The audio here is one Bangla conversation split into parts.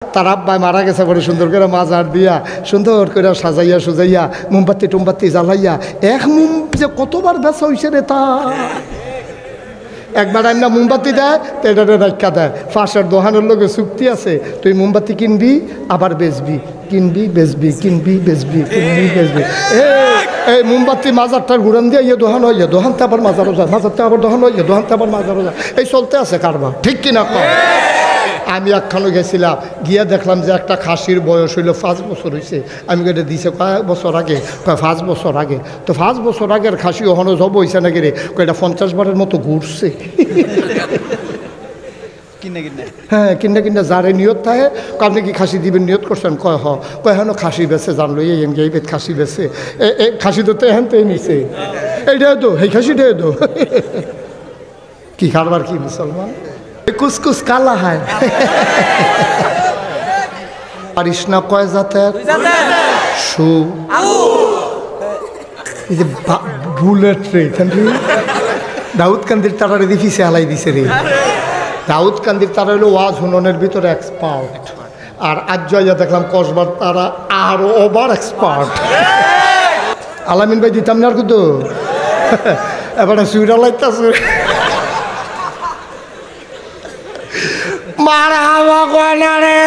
তার আব্বাই মারা গেছে বড় সুন্দর করে মাজার দিয়া সুন্দর করে সাজাইয়া সুজাইয়া মোমবাতি টোমবাতি জ্বালাইয়া এক মোম যে কতবার বেচা হয়েছে রে তা একবার না মোমবাতি দেয় তো এটা রাখা দেয় ফাঁসের দোকানের লোকে চুক্তি আছে তুই মোমবাতি কিনবি আবার বেচবি কিনবি বেচবি কিনবি বেচবি কিনবি বেচবি এই মোমবাতি মাজারটার ঘুরান দিয়ে ইয়ে দোকান হয়ে যায় দোকানতে আবার মাজারও যায় মাজারতে আবার দোকান হয়ে যায় দোকানতে আবার মাজারও যায় এই চলতে আছে কারবার ঠিক কিনা কম আমি একখানে গেছিলাম গিয়া দেখলাম যে একটা খাসির বয়স হইল 5 বছর হয়েছে আমি এটা দিছে কয়েক বছর আগে 5 বছর আগে তো 5 বছর আগের খাসি ওখানে জব হয়েছে নাকি রে এটা 50 বারের মতো ঘুরছে হ্যাঁ কিনা কিনা যারে নিয়ত থাকে আপনি কি খাসি দিবেন নিয়ত করছেন কয় হেন খাসি বেছে জানলো এই বেদ খাসি বেছে খাসি তো এহেন তো নিছে এইটা তো এই খাসিটাই তো কি কারবার কি মুসলমান কুসকুস কালা হয় পারিস না কয় জাতের শু এই যে বুলেট রে দাউদ কান্দির তারা রেদি ফিসে হালাই দিছে রে দাউদ কান্দির তারা হলো ওয়াজ হুননের ভিতরে এক্সপার্ট আর আজ যাইয়া দেখলাম কসবার তারা আরো ওভার এক্সপার্ট আলামিন ভাই দিতাম না আর কিন্তু এবারে সুইরা লাইতাছে মারহাবা কয়নারে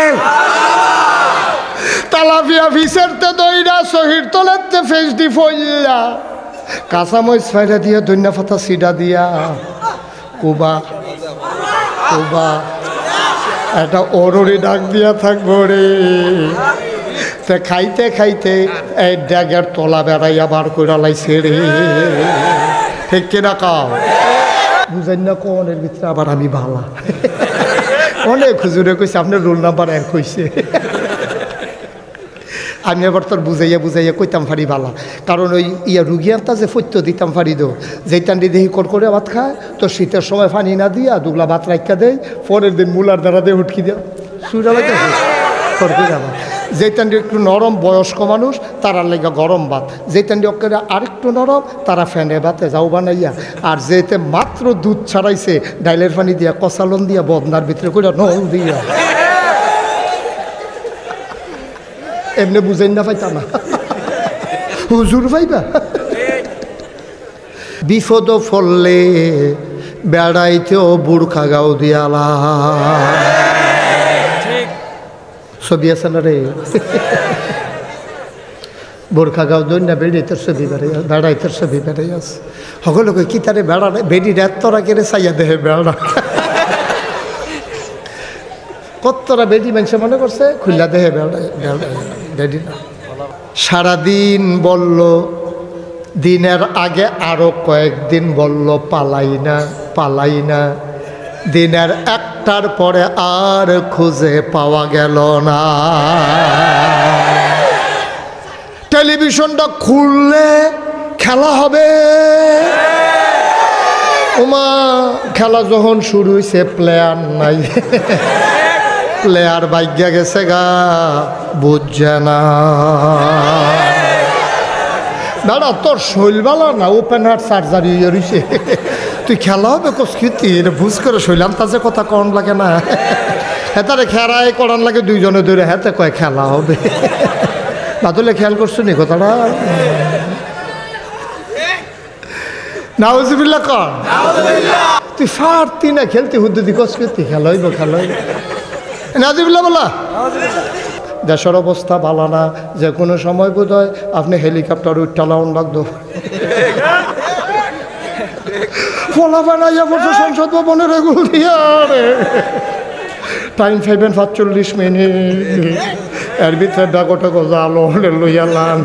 তালাফিয়া ফিসেরতে দইরা শহীদ তোলেতে ফেস দি ফইলা কাঁচামরিচ ফাইরা দিয়া ধনিয়া পাতা সিডা দিয়া কুবা কুবা একটা অরুরি ডাক দিয়া থাকবো রে তে খাইতে খাইতে এই ড্যাগের তলা বেড়াইয়া বার করে লাইছে রে ঠিক কিনা কাও বুঝেন না কোনের ভিতরে আবার আমি ভালা অনেক হুজুরে কইছে আপনার রোল নাম্বার 1 হইছে আমি আবার তোর বুঝাইয়া বুঝাইয়া কইতাম পারি বালা কারণ ওই রুগিয়ানটা যে ফত্য দিতাম পারি দো যেইটান্ডি দেহি কর করে ভাত খায় তো শীতের সময় পানি না দিয়া দুগলা ভাত রাখা দেয় পরের দিন মুলার দ্বারা দিয়ে উঠকি দেয় সুরা লাইতেছে কর করে আবার যেইটান্ডি একটু নরম বয়স্ক মানুষ তারার লেগে গরম ভাত যেইটান্ডি অক্ষরে আরেকটু নরম তারা ফ্যানে ভাতে যাও বানাইয়া আর যেতে মাত্র দুধ ছাড়াইছে ডাইলের পানি দিয়া কষালন দিয়া বদনার ভিতরে করে নল দিয়া এমনি বুঝাই না পাইতা না হুজুর ভাইবা বিপদ ফললে বেড়াইতেও বুড়খা গাও দিয়ালা ছবি আছে না রে বোরখা গাও দই না বেড়াইতে ছবি বেড়াইতে ছবি বেড়াই আছে সকলে কি তারে বেড়া বেড়ি রাতরা কেড়ে চাইয়া দেহে বেড়া কতরা বেডি মানুষ মনে করছে খুল্লা দেহে বেডি না সারাদিন বলল দিনের আগে আরো কয়েকদিন বলল পালাই না দিনের একটার পরে আর খুঁজে পাওয়া গেল না টেলিভিশনটা খুললে খেলা হবে ওমা খেলা যখন শুরু হয়েছে প্লেয়ার নাই প্লেয়ার ভাগ্যা গেছে গা বুঝছে না দাদা তোর শৈলবালা না ওপেন হার্ট সার্জারি হয়েছে তুই খেলা হবে কস্কৃতি বুঝ করে শৈলাম তাজে কথা কন লাগে না হেতারে খেরাই করান লাগে দুইজনে ধরে হেতে কয় খেলা হবে বাদলে খেয়াল করছো নি কথাটা নাউজুবিল্লাহ কন তুই ফারতি না খেলতে হুদ্দুদি কস্কৃতি খেলা হইব নাউজুবিল্লাহ বলা দেশের অবস্থা ভালো না যে কোনো সময় বোধ হয় আপনি হেলিকপ্টার উঠালাউন লাগতো ফলা বানাইয়া পড়ছে সংসদ ভবনের এগুলো দিয়া রে টাইম 5:45 এর ভিতরে ডাকোটা জালো লইয়ালাম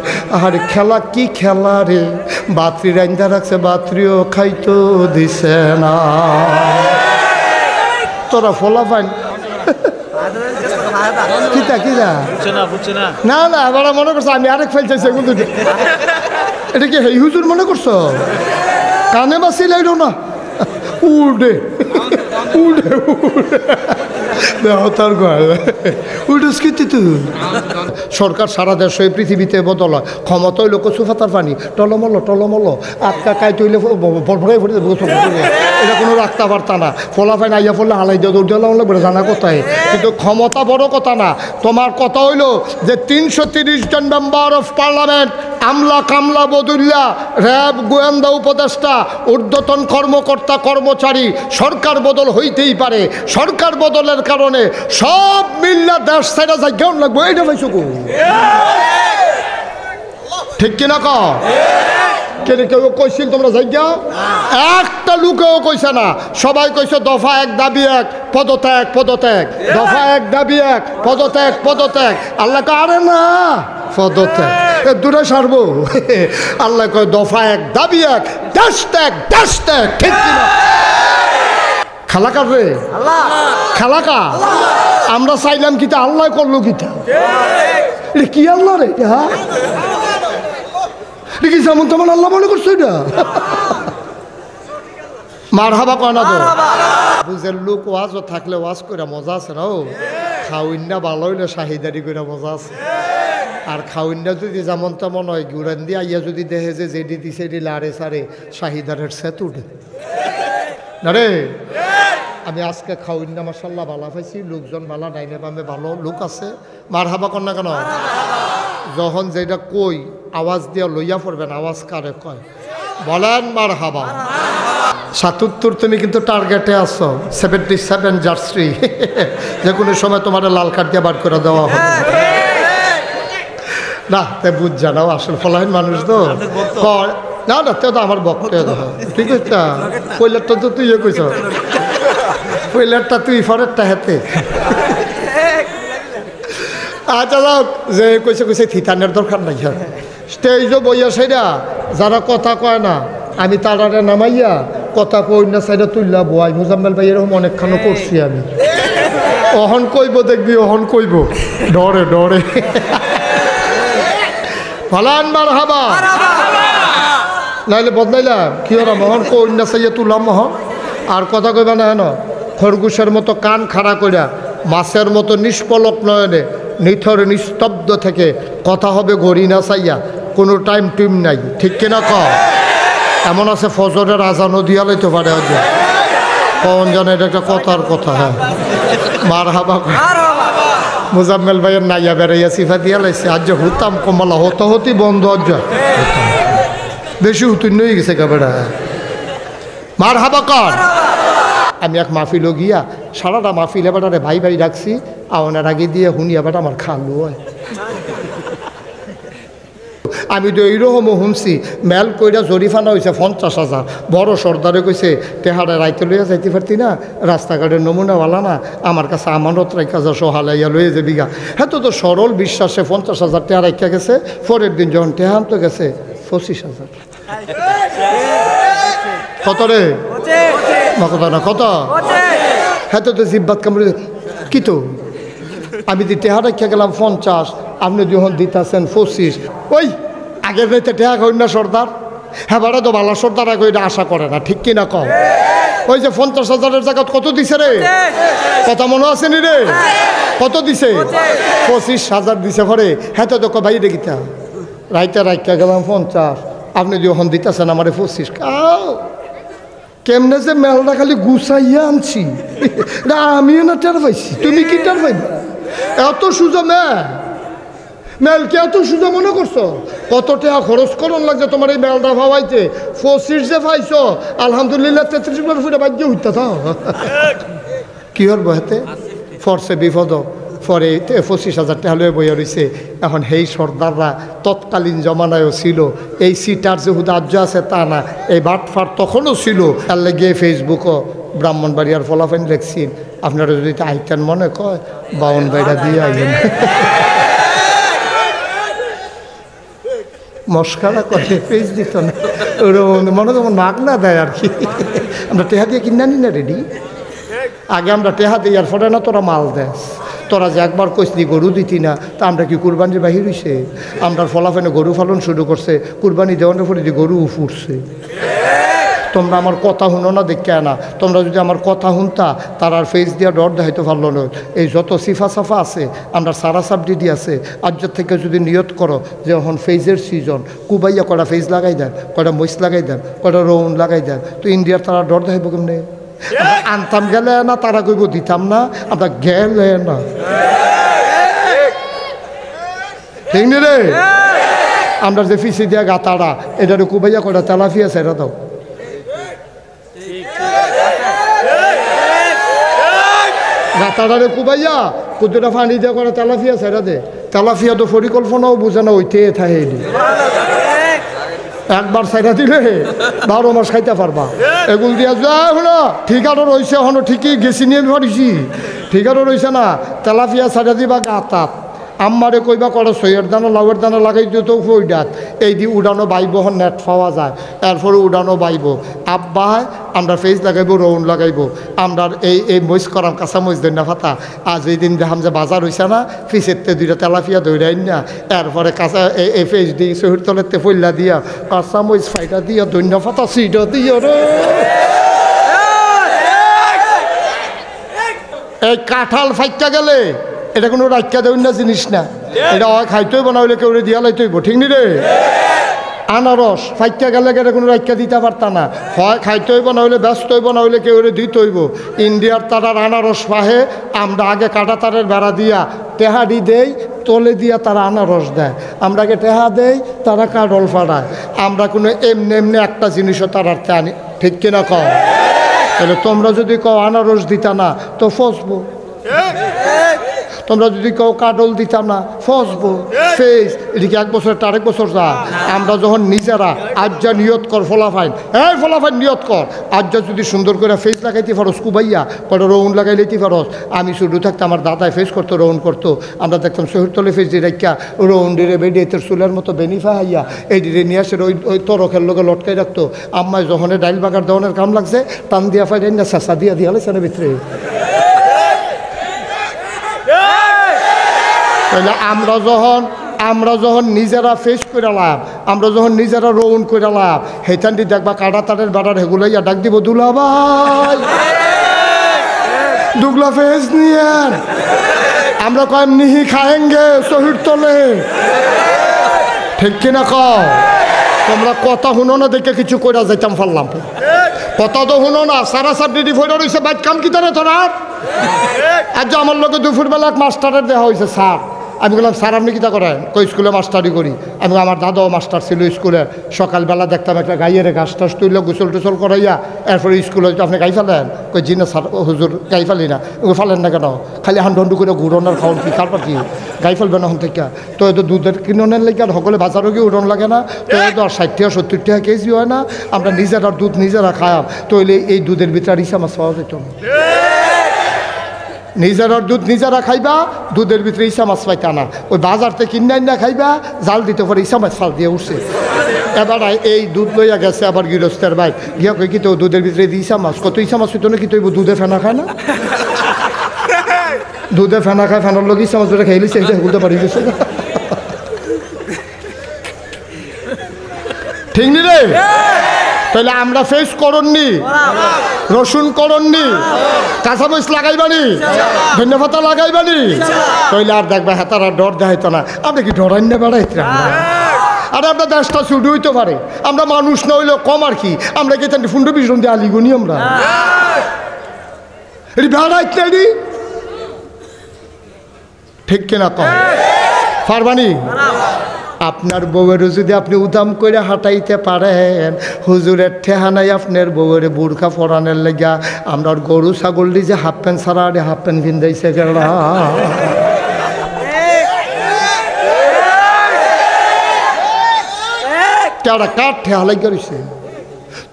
আর খেলা কি খেলা রে বাত্রি রাইন্দা রাখছে বাত্রিও খাইতো দিছে না তোরা ফলা পাইন না না এবার মনে করছো আমি আরেক ফেল চাইছি এগুলো এটা কি হেই হুজুর মনে করছো কানে বাসি লাইল না উড়ে উড়ে উড়ে হতার উঠুসকিতি তুই সরকার সারা দেশ এই পৃথিবীতে বদল হয় ক্ষমতা হইল কচু ফাতার পানি টলমল আটকা কাইতে হইলে ভরভরাই ফুটে এটা কোনো রাখতে পারতা না ফলাফাই আইয়া পড়লে হালাই দিয়ে দৌড় দিলাম লাগবে জানা কোথায় কিন্তু ক্ষমতা বড় কথা না তোমার কথা হইল যে 330 জন মেম্বার অফ পার্লামেন্ট আমলা কামলা বদুল্লা র্যাব গোয়েন্দা উপদেষ্টা ঊর্ধ্বতন কর্মকর্তা কর্মচারী সরকার বদল হইতেই পারে সরকার বদলের কারণে সব মিল্লা দেশ ছেড়ে যায় কেমন লাগবে এইটা পাইছো ঠিক কিনা ক কেউ কইছিল তোমরা জায়গা একটা লোকেও কইছে না সবাই কইছে দফা 1 দাবি 1 পদত্যাগ দফা 1 দাবি 1 পদত্যাগ আল্লাহ কয় আরে না পদত্যাগ দূরে সারবো আল্লাহ কয় দফা 1 দাবি 1 দেশ ত্যাগ ঠিক কিনা খালাকার রে খালাকা আমরা চাইলাম কিতা আল্লাহ করলো কিতা এটা কি আল্লাহ রে হ্যাঁ দেখি যেমন তেমন আল্লাহ মনে করছো এটা মার হাবা কয় না তো বুঝের লোক ওয়াজও থাকলে ওয়াজ করে মজা আছে না ও খাউইন্না ভালো হইলে শাহিদারি করে মজা আছে আর খাউইন্না যদি যেমন তেমন হয় গুড়ান দিয়ে আইয়া যদি দেখে যে যেটি দিছে এটি লাড়ে সারে শাহিদারের সেতু উঠে না রে আমি আজকে খাউইন্না মাশাল্লাহ ভালো পাইছি লোকজন ভালো ডাইনে বামে ভালো লোক আছে মার হাবা কর না কেন যখন যেটা কই আওয়াজ দিয়ে লইয়া পড়বেন আওয়াজ কারে কয় বলেন মার হাবা 77 তুমি কিন্তু টার্গেটে আসো 77 জার্সি যে কোনো সময় তোমার লাল কার্ড দিয়ে বার করে দেওয়া হবে না তাই বুঝ জানাও আসলে ফলাইন মানুষ তো না তো আমার বক্তব্য ঠিক আছে পয়লারটা তো তুই ইয়ে কইছ পয়লারটা তুই ফরেরটা হেতে আচ্ছা যাও যে কইছে থিতানের দরকার নাই স্টেজও বইয়া সেটা যারা কথা কয় না আমি তারারে নামাইয়া কথা কই না সাইডা তুললা বয় মুজাম্মেল ভাই এরকম অনেকখানো করছি আমি অহন কইব দেখবি অহন কইব ডরে ভালান মার হাবা নাইলে বদলাইলাম কি ওরা মহন কই না সাইয়া তুললাম মহন আর কথা কইবা না হেন খরগোশের মতো কান খাড়া কইরা মাছের মতো নিষ্পলক নয়নে নিথর নিস্তব্ধ থেকে কথা হবে ঘড়ি না চাইয়া কোনো টাইম নাই ঠিক কিনা ক এমন আছে ফজরের আজানও দিয়া লইতে পারে কখন জানে এটা একটা কথার কথা হ্যাঁ মার হাবা মুজাম্মেল ভাইয়ের নাইয়া বেড়াইয়া সিফা দিয়া লাইছে আজ হুতাম কমলা হতি বন্ধ আজ বেশি হুতুন্য হয়ে গেছে কাবেড়া মার হাবা কর আমি এক মাহফিলও গিয়া সারাটা মাহফিলে বেটারে ভাই ডাকছি আওনার আগে দিয়ে হুনিয়া বেটা আমার খালু হয় আমি তো এইরকমও শুনছি মেল কইরা জরিফানা হয়েছে 50,000 বড় সর্দারে কইছে তেহারে রাইতে লইয়া যাইতে পারতি না রাস্তাঘাটের নমুনাওয়ালা না আমার কাছে আমানত রাইকা যা সহালাইয়া লইয়া যাবি গা হ্যাঁ তো সরল বিশ্বাসে 50,000 টেহা রাইকা গেছে পরের দিন যখন টেহাম তো গেছে 25,000 কত রে কথা না কত হ্যাঁ তো জিব্বাত কামড়ে কি তো আমি দি টেহা রাখা গেলাম 50 আপনি যখন দিতেছেন 25 ওই আগের রাইতে টেহা কই না সর্দার হ্যাঁ বাড়া তো ভালো সর্দার আগে এটা আশা করে না ঠিক কিনা কম ওই যে 50,000-এর জায়গা কত দিছে রে কথা মনে আছে নি রে কত দিছে 25,000 দিছে পরে হ্যাঁ তো ভাই দেখিতা রাইতে রাখা গেলাম 50 আপনি যখন দিতেছেন আমার 25 কেমনে যে মেলটা খালি গুছাইয়া আনছি আমিও না টের পাইছি তুমি কি টের পাইবা এত সুজা মেলকে এত সুজা মনে করছো কত টাকা খরচ করন লাগছে তোমার এই মেলটা ভাবাইতে 25 যে পাইছো আলহামদুলিল্লাহ 33 ফুটে বাদ দিয়ে উঠতে থাও কি হল বহেতে ফরসে বিপদ পরে 25,000 টাকা লয়ে বইয়া রয়েছে এখন সেই সর্দাররা তৎকালীন জমানায়ও ছিল এই সিটার যে উদার্য আছে তা না এই বাটফার তখনও ছিল তার লেগে ফেসবুকও ব্রাহ্মণবাড়িয়ার ফলাফেন লেখছেন আপনারা যদি আইতেন মনে কয় 52 বাইরা দিয়ে আইলেন মস্কারা করে ফেস দিত না ওরকম মনে যেমন নাক না দেয় আর কি আমরা টেহা দিয়ে কিনা নি না রেডি আগে আমরা টেহা দিই আর ফলে না তোরা মাল দেস তোরা যে একবার কইসলি গরু দিতি না তা আমরা কি কুরবানির বাহির হইছে আমরা ফলাফেনে গরু পালন শুরু করছে কুরবানি দেওয়ানোর পরে যে গরু ফুটছে তোমরা আমার কথা শুনো না দেখে না, তোমরা যদি আমার কথা শুনতা তার আর ফেস দিয়া ডর দেখাইতে পারলো না। এই যত সিফা সাফা আছে আমরা সারা সাবডিডি আছে, আজকের থেকে যদি নিয়ত করো যে এখন ফেজের সিজন, কুবাইয়া কটা ফেজ লাগাই দেন, কটা মইস লাগাই দেন, কটা রৌন লাগাই দেন, তো ইন্ডিয়ার তারা ডর দেখাইব কেমনে? আনতাম গেলে না, তারা কইব দিতাম না, আমরা গেলে না। ঠিক নি রে? আমরা যে ফিসি দিয়া গাতাড়া এটারে কুবাইয়া কটা তেলাফিয়া সেরা দাও। গাতাড়ারে কুবাইয়া কুদুরা ফানি দিয়া কটা তেলাফিয়া সেরা দে। তেলাফিয়া তো পরিকল্পনাও বুঝে না, ওইতে থাকে একবার সাইডা দিলে 12 মাস খাইতে পারবা। এগুলো দিয়া যায় হলো ঠিকারও রয়েছে, হনো ঠিকই গেছি নিয়ে পারিছি, ঠিকারও রয়েছে না। তেলাফিয়া সাইডা দিবা গাতাত, আম্মারে কইবা করে সইয়ের দানা লাউয়ের দানা লাগাই দিত ফইডাত, এই দিয়ে উড়ানো বাইব, হন নেট পাওয়া যায়, এরপরে উড়ানো বাইব। আব্বা আমরা ফেস লাগাইব, রৌন লাগাইব, আমরা এই মইস করাম, কাঁচা মইস দেন না ফাতা। আজ এই দিন দেখাম যে বাজার হইছে না, ফিসেরতে 2টা তেলাফিয়া দৌড়াই না, এরপরে কাঁচা এই ফেস দিয়ে শহীদ তলেরতে ফইলা দিয়া কাঁচা মইস ফাইটা দিয়া দৈন্য ফাতা সিটা দিয়া রে। এই কাঁঠাল ফাইটা গেলে এটা কোনো রাখা দেবেন না জিনিস না, এটা হয় খাইতেই বানাইলে কেউ দিয়া লাইতেইব। ঠিক নি রে? আনারস ফাইকা গেলে এটা কোনো রাখা দিতে পারতা না, হয় খাইতেই বানাইলে ব্যস্তই বানাইলে কেউ দিতইব। ইন্ডিয়ার তারার আনারস পাহে, আমরা আগে কাটা তারের বেড়া দিয়া টেহাডি দেই, তলে দিয়া তারা আনারস দেয়, আমরা আগে টেহা দেই, তারা কাডল ফাড়ায়। আমরা কোনো এমনি এমনি একটা জিনিসও তারাতে আনি, ঠিক কিনা কও? তাহলে তোমরা যদি কও আনারস দিতা না তো ফসবো, তোমরা যদি কেউ কাডল দিতাম না ফসবো। ফেস এদিকে 1 বছর আরেক বছর যা। আমরা যখন নিজেরা আজ যা নিয়ত কর ফলাফাইন, হ্যাঁ ফলাফাইন নিয়ত কর, আজ যা যদি সুন্দর করে ফেস লাগাইতে পারস, কুবাইয়া কটা রৌন লাগাই লইতে পারস। আমি শুধু থাকতে আমার দাদায় ফেস করতো, রৌন করতো, আমরা দেখতাম শহরতলে ফেস দিয়ে রাখা রৌন ডিরে বেডে এতের চুলের মতো বেনিফা হাইয়া এই ডিরে নিয়ে আসে ওই তরকের লোকে লটকাই রাখতো। আম্মায় যখন ডাইল বাগার দেওয়ানের কাম লাগছে, টান দিয়া ফাইলেন না চেঁচা দিয়া দিয়া লাইছে না ভিতরে। তাহলে আমরা যখন নিজেরা ফেস করে লাভ, আমরা যখন নিজেরা রৌন করে লাভ, হেতান্ডি দেখবা কাটা তারের বাটার হেগুলাইয়া ডাক দিব, দুলা ভাই দুগলা ফেস নিয়ে আমরা কয়েম নিহি খায়েঙ্গে শহীদ তলে। ঠিক কিনা কও? তোমরা কথা শুনো না দেখে কিছু কইরা যাইতাম পারলাম, কথা তো শুনো না। সারা সাবডিডি ফইরা রইছে, বাইক কাম কি তারে তোরা? আজ আমার লোকে দুপুরবেলা এক মাস্টারের দেওয়া হয়েছে। স্যার, আমি বললাম স্যার আপনি কী তা করেন? কই স্কুলে মাস্টারি করি। আমি আমার দাদাও মাস্টার ছিল স্কুলে। সকালবেলা দেখতাম একটা গাইয়ের ঘাস টাস তুইলে গোসল টোসল করাইয়া এরপরে স্কুলে আপনি গাই ফেলেন? কই জি না স্যার হুজুর গাই ফেলি না। ফেলেন না কেন? খালি হান্ডু করে ঘুরনের খাওয়ান কি কারবার কি গাই ফেলবেন এখন থেকে? তো এত দুধের কিননের লেগে আর সকলে বাজারও গিয়ে উড়ন লাগে না, তো এত আর 60 টাকা 70 টাকা কেজি হয় না। আমরা নিজেরা দুধ নিজেরা খায়াম, তো এই দুধের ভিতরে ইসা মাছ পাওয়া যেত না। নিজেরার দুধ নিজেরা খাইবা, দুধের ভিতরে ইসা মাছ পাইতা না। ওই বাজার থেকে কিনে না খাইবা, জাল দিতে পারে ইসা মাছ ফাল দিয়ে উঠছে। এবার এই দুধ লইয়া গেছে আবার গৃহস্থের ভাই গিয়া কই কি তো দুধের ভিতরে ইসা মাছ, কত ইসা মাছ হইতো না কি? তো দুধে ফেনা খায় না, দুধে ফেনা খায়, ফেনার লোক ইসা মাছ ধরে খাইলি সেইটা বলতে পারি গেছে। ঠিক নি রে? তাহলে আমরা ফেস করননি, রসুন করননি, কাঁচামরিচ লাগাইবানি, ধন্যবাদ লাগাইবানি, তাইলে আর দেখবা হেতারা ডর দেখাইতো না। আপনি কি ডরাই না বেড়াইতে? আরে আপনার দেশটা ছুটি হইতে পারে, আমরা মানুষ না হইলেও কম আর কি। আমরা কি ফুন্ড বিষ্ণ দিয়ে আলিগুনি আমরা বেড়াইতে ঠিক কিনা কম পারবানি? আপনার বউয়েরও যদি আপনি উদাম করে হাঁটাইতে পারেন, হুজুরের ঠেহানাই আপনার বউয়ের বুর্খা পরানের লেগা। আমরা গরু ছাগল দিয়ে যে হাফ প্যান্ট ছাড়া আর হাফ প্যান্ট ভিন্দাইছে গেল। কেডা কার ঠেহা লাগিয়া রইছে?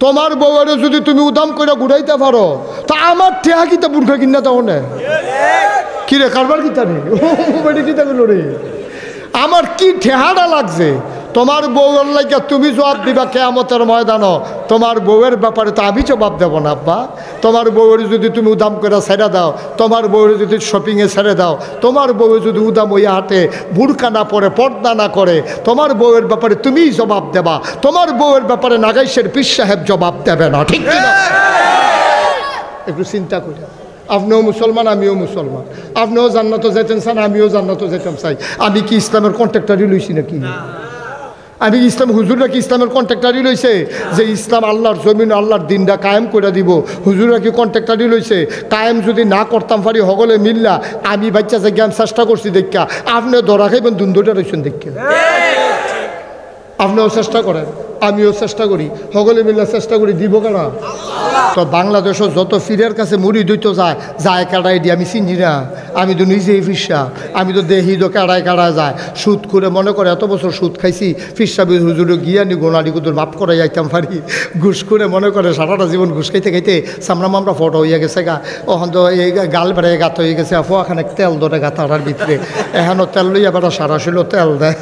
তোমার বউয়েরও যদি তুমি উদাম করে ঘুরাইতে পারো, তা আমার ঠেহা কিতা বুর্খা কিনা দাও না? কিরে কারবার কিতা রে? কিতা গেল রে? আমার কি ঠেহাটা লাগছে? তোমার বউয়ের লাগিয়া তুমি জবাব দিবা কিয়ামতের ময়দানও। তোমার বউয়ের ব্যাপারে তো আমি জবাব দেবো না আব্বা। তোমার বউয়ের যদি তুমি উদাম করে ছেড়ে দাও, তোমার বউয়ের যদি শপিংয়ে ছেড়ে দাও, তোমার বউয়ের যদি উদাম হইয়া হাঁটে, বুরকা না পরে, পর্দা না করে, তোমার বউয়ের ব্যাপারে তুমিই জবাব দেবা। তোমার বউয়ের ব্যাপারে নাগাইশের পীর সাহেব জবাব দেবে না, ঠিক কিনা? একটু চিন্তা করি। আপনিও মুসলমান, আমিও মুসলমান। আপনিও জান্নাতে যেতেন চান, আমিও জান্নাতে যেতাম চাই। আমি কি ইসলামের কন্ট্রাক্টারই লইছি নাকি? আমি ইসলাম হুজুররা কি ইসলামের কন্ট্রাক্টারই লইছে যে ইসলাম আল্লাহর জমিন আল্লাহর দিনটা কায়েম করে দিব? হুজুররা কি কন্ট্রাক্টারই লইছে? কায়েম যদি না করতাম পারি হগলে মিল্লা, আমি বাচ্চা যে জ্ঞান চেষ্টা করছি দেখা, আপনি ধরা খাইবেন দুন্দটা রয়েছেন দেখা। আপনিও চেষ্টা করেন, আমিও চেষ্টা করি, সকলে মিলে চেষ্টা করি, দিব কারা? তো বাংলাদেশের যত ফিরের কাছে মুড়ি দইতো যায় কাটাই দিয়ে আমি চিনি না। আমি তো নিজেই ফিসা, আমি তো দেহি তো কাটায় যায়। সুদ করে মনে করে এত বছর সুদ খাইছি, ফিসাবি হুজুরে গিয়া নি গোনারি কুদুর মাপ করে যাইতাম পারি। ঘুষ করে মনে করে সারাটা জীবন ঘুষ খাইতে খাইতে সামরা মামরা ফটো হইয়া গেছে গা। ওখান তো এই গাল বেড়ে গাত হয়ে গেছে, ফোয়াখানে তেল ধরে গাতাটার ভিতরে, এখানো তেল লইয়া বেড়া সারা ছিল তেল দেয়।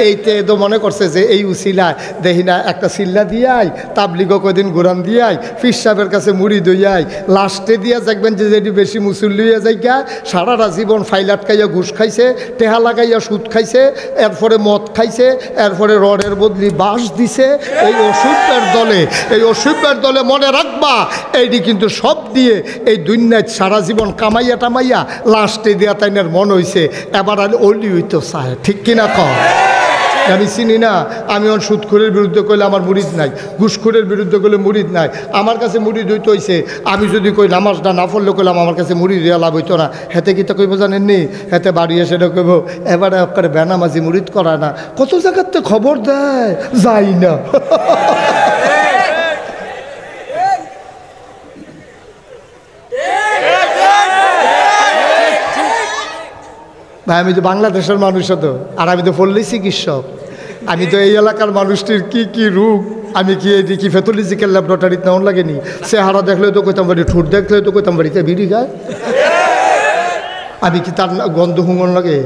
এইতে তো মনে করছে যে এই উসিলায় দেখি না একটা সিল্লা দিয়াই, তাবলিগও কদিন গোরান দিয়াই, ফির সাহেবের কাছে মুড়ি দইয়াই, লাস্টে দিয়া দেখবেন যে যেটি বেশি মুসল্লি হয়ে যায় গা, সারাটা জীবন ফাইলাট খাইয়া ঘুষ খাইছে, টেহা লাগাইয়া সুদ খাইছে, এরপরে মদ খাইছে, এরপরে রডের বদলি বাঁশ দিছে। এই অসভ্যের দলে মনে রাখবা, এইটি কিন্তু সব দিয়ে এই দুনিয়ায় সারা জীবন কামাইয়া টামাইয়া লাস্টে দিয়া তাইনের মন হইছে এবার আর অলি হইতো চায়, ঠিক কিনা কম? আমি চিনি না। আমি ওর সুদখোরের বিরুদ্ধে কইলে আমার মুরিদ নাই, ঘুষখোরের বিরুদ্ধে কইলে মুরিদ নাই। আমার কাছে মুরিদ হইতে হইছে, আমি যদি কই নামাজটা না পড়লে কইলাম আমার কাছে মুরিদ দেওয়া লাভ হইতো না। হেতে কি তো কইব জানেননি? হেতে বাড়ি এসে কইব এবারে আপনার বেনামাজি মুরিদ করা না। কত জায়গাতে খবর দেয়, যাই না। ভাই আমি তো বাংলাদেশের মানুষ তো, আর আমি তো পড়লেই চিকিৎসক। আমি তো এই এলাকার মানুষটির কি কি রোগ আমি কি এই কি প্যাথোলজিক্যাল ল্যাবরেটরিতে নেওয়ার লাগেনি। চেহারা দেখলেও তো কইতাম পারি, ঠোঁট দেখলেও তো কইতাম বাড়িতে বিড়ি গায়। আমি কি তার গন্ধ হুঙ্গন লাগে?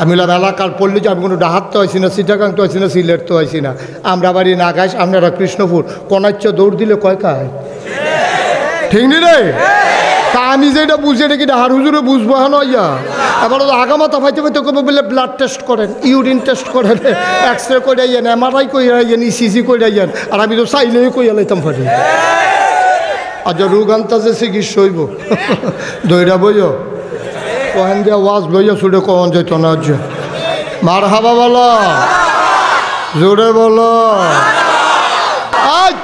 আমি এলাকার পড়লে যে আমি কোনো ডাহাত তো হয়েছি না, চিটাগাং তো হয়েছি না, সিলেট তো হয়েছি না। আমরা বাড়ি নাগাইশ, আপনারা কৃষ্ণপুর, কনাচ্য দৌড় দিলে কয় কায়, ঠিক নি রে? তা আমি যেটা বুঝি এটা কি হার হুজুরে বুঝবো হ্যাঁ ইয়া। এবার আগামাতা ফাইতে ফাইতে করবো বলে ব্লাড টেস্ট করেন, ইউরিন টেস্ট করেন, এক্স রে করে আইয়েন, MRI করে আইয়েন, ECG করে আইয়েন। আর আমি তো চাইলেই কইয়া লাইতাম পারি। আর যে রোগ আনতাছে চিকিৎসা হইব, দইরা বইও কহেন যে ওয়াজ লইয়া ছুটে কখন যেত না। মার হাবা বলো, জোরে বলো। আজ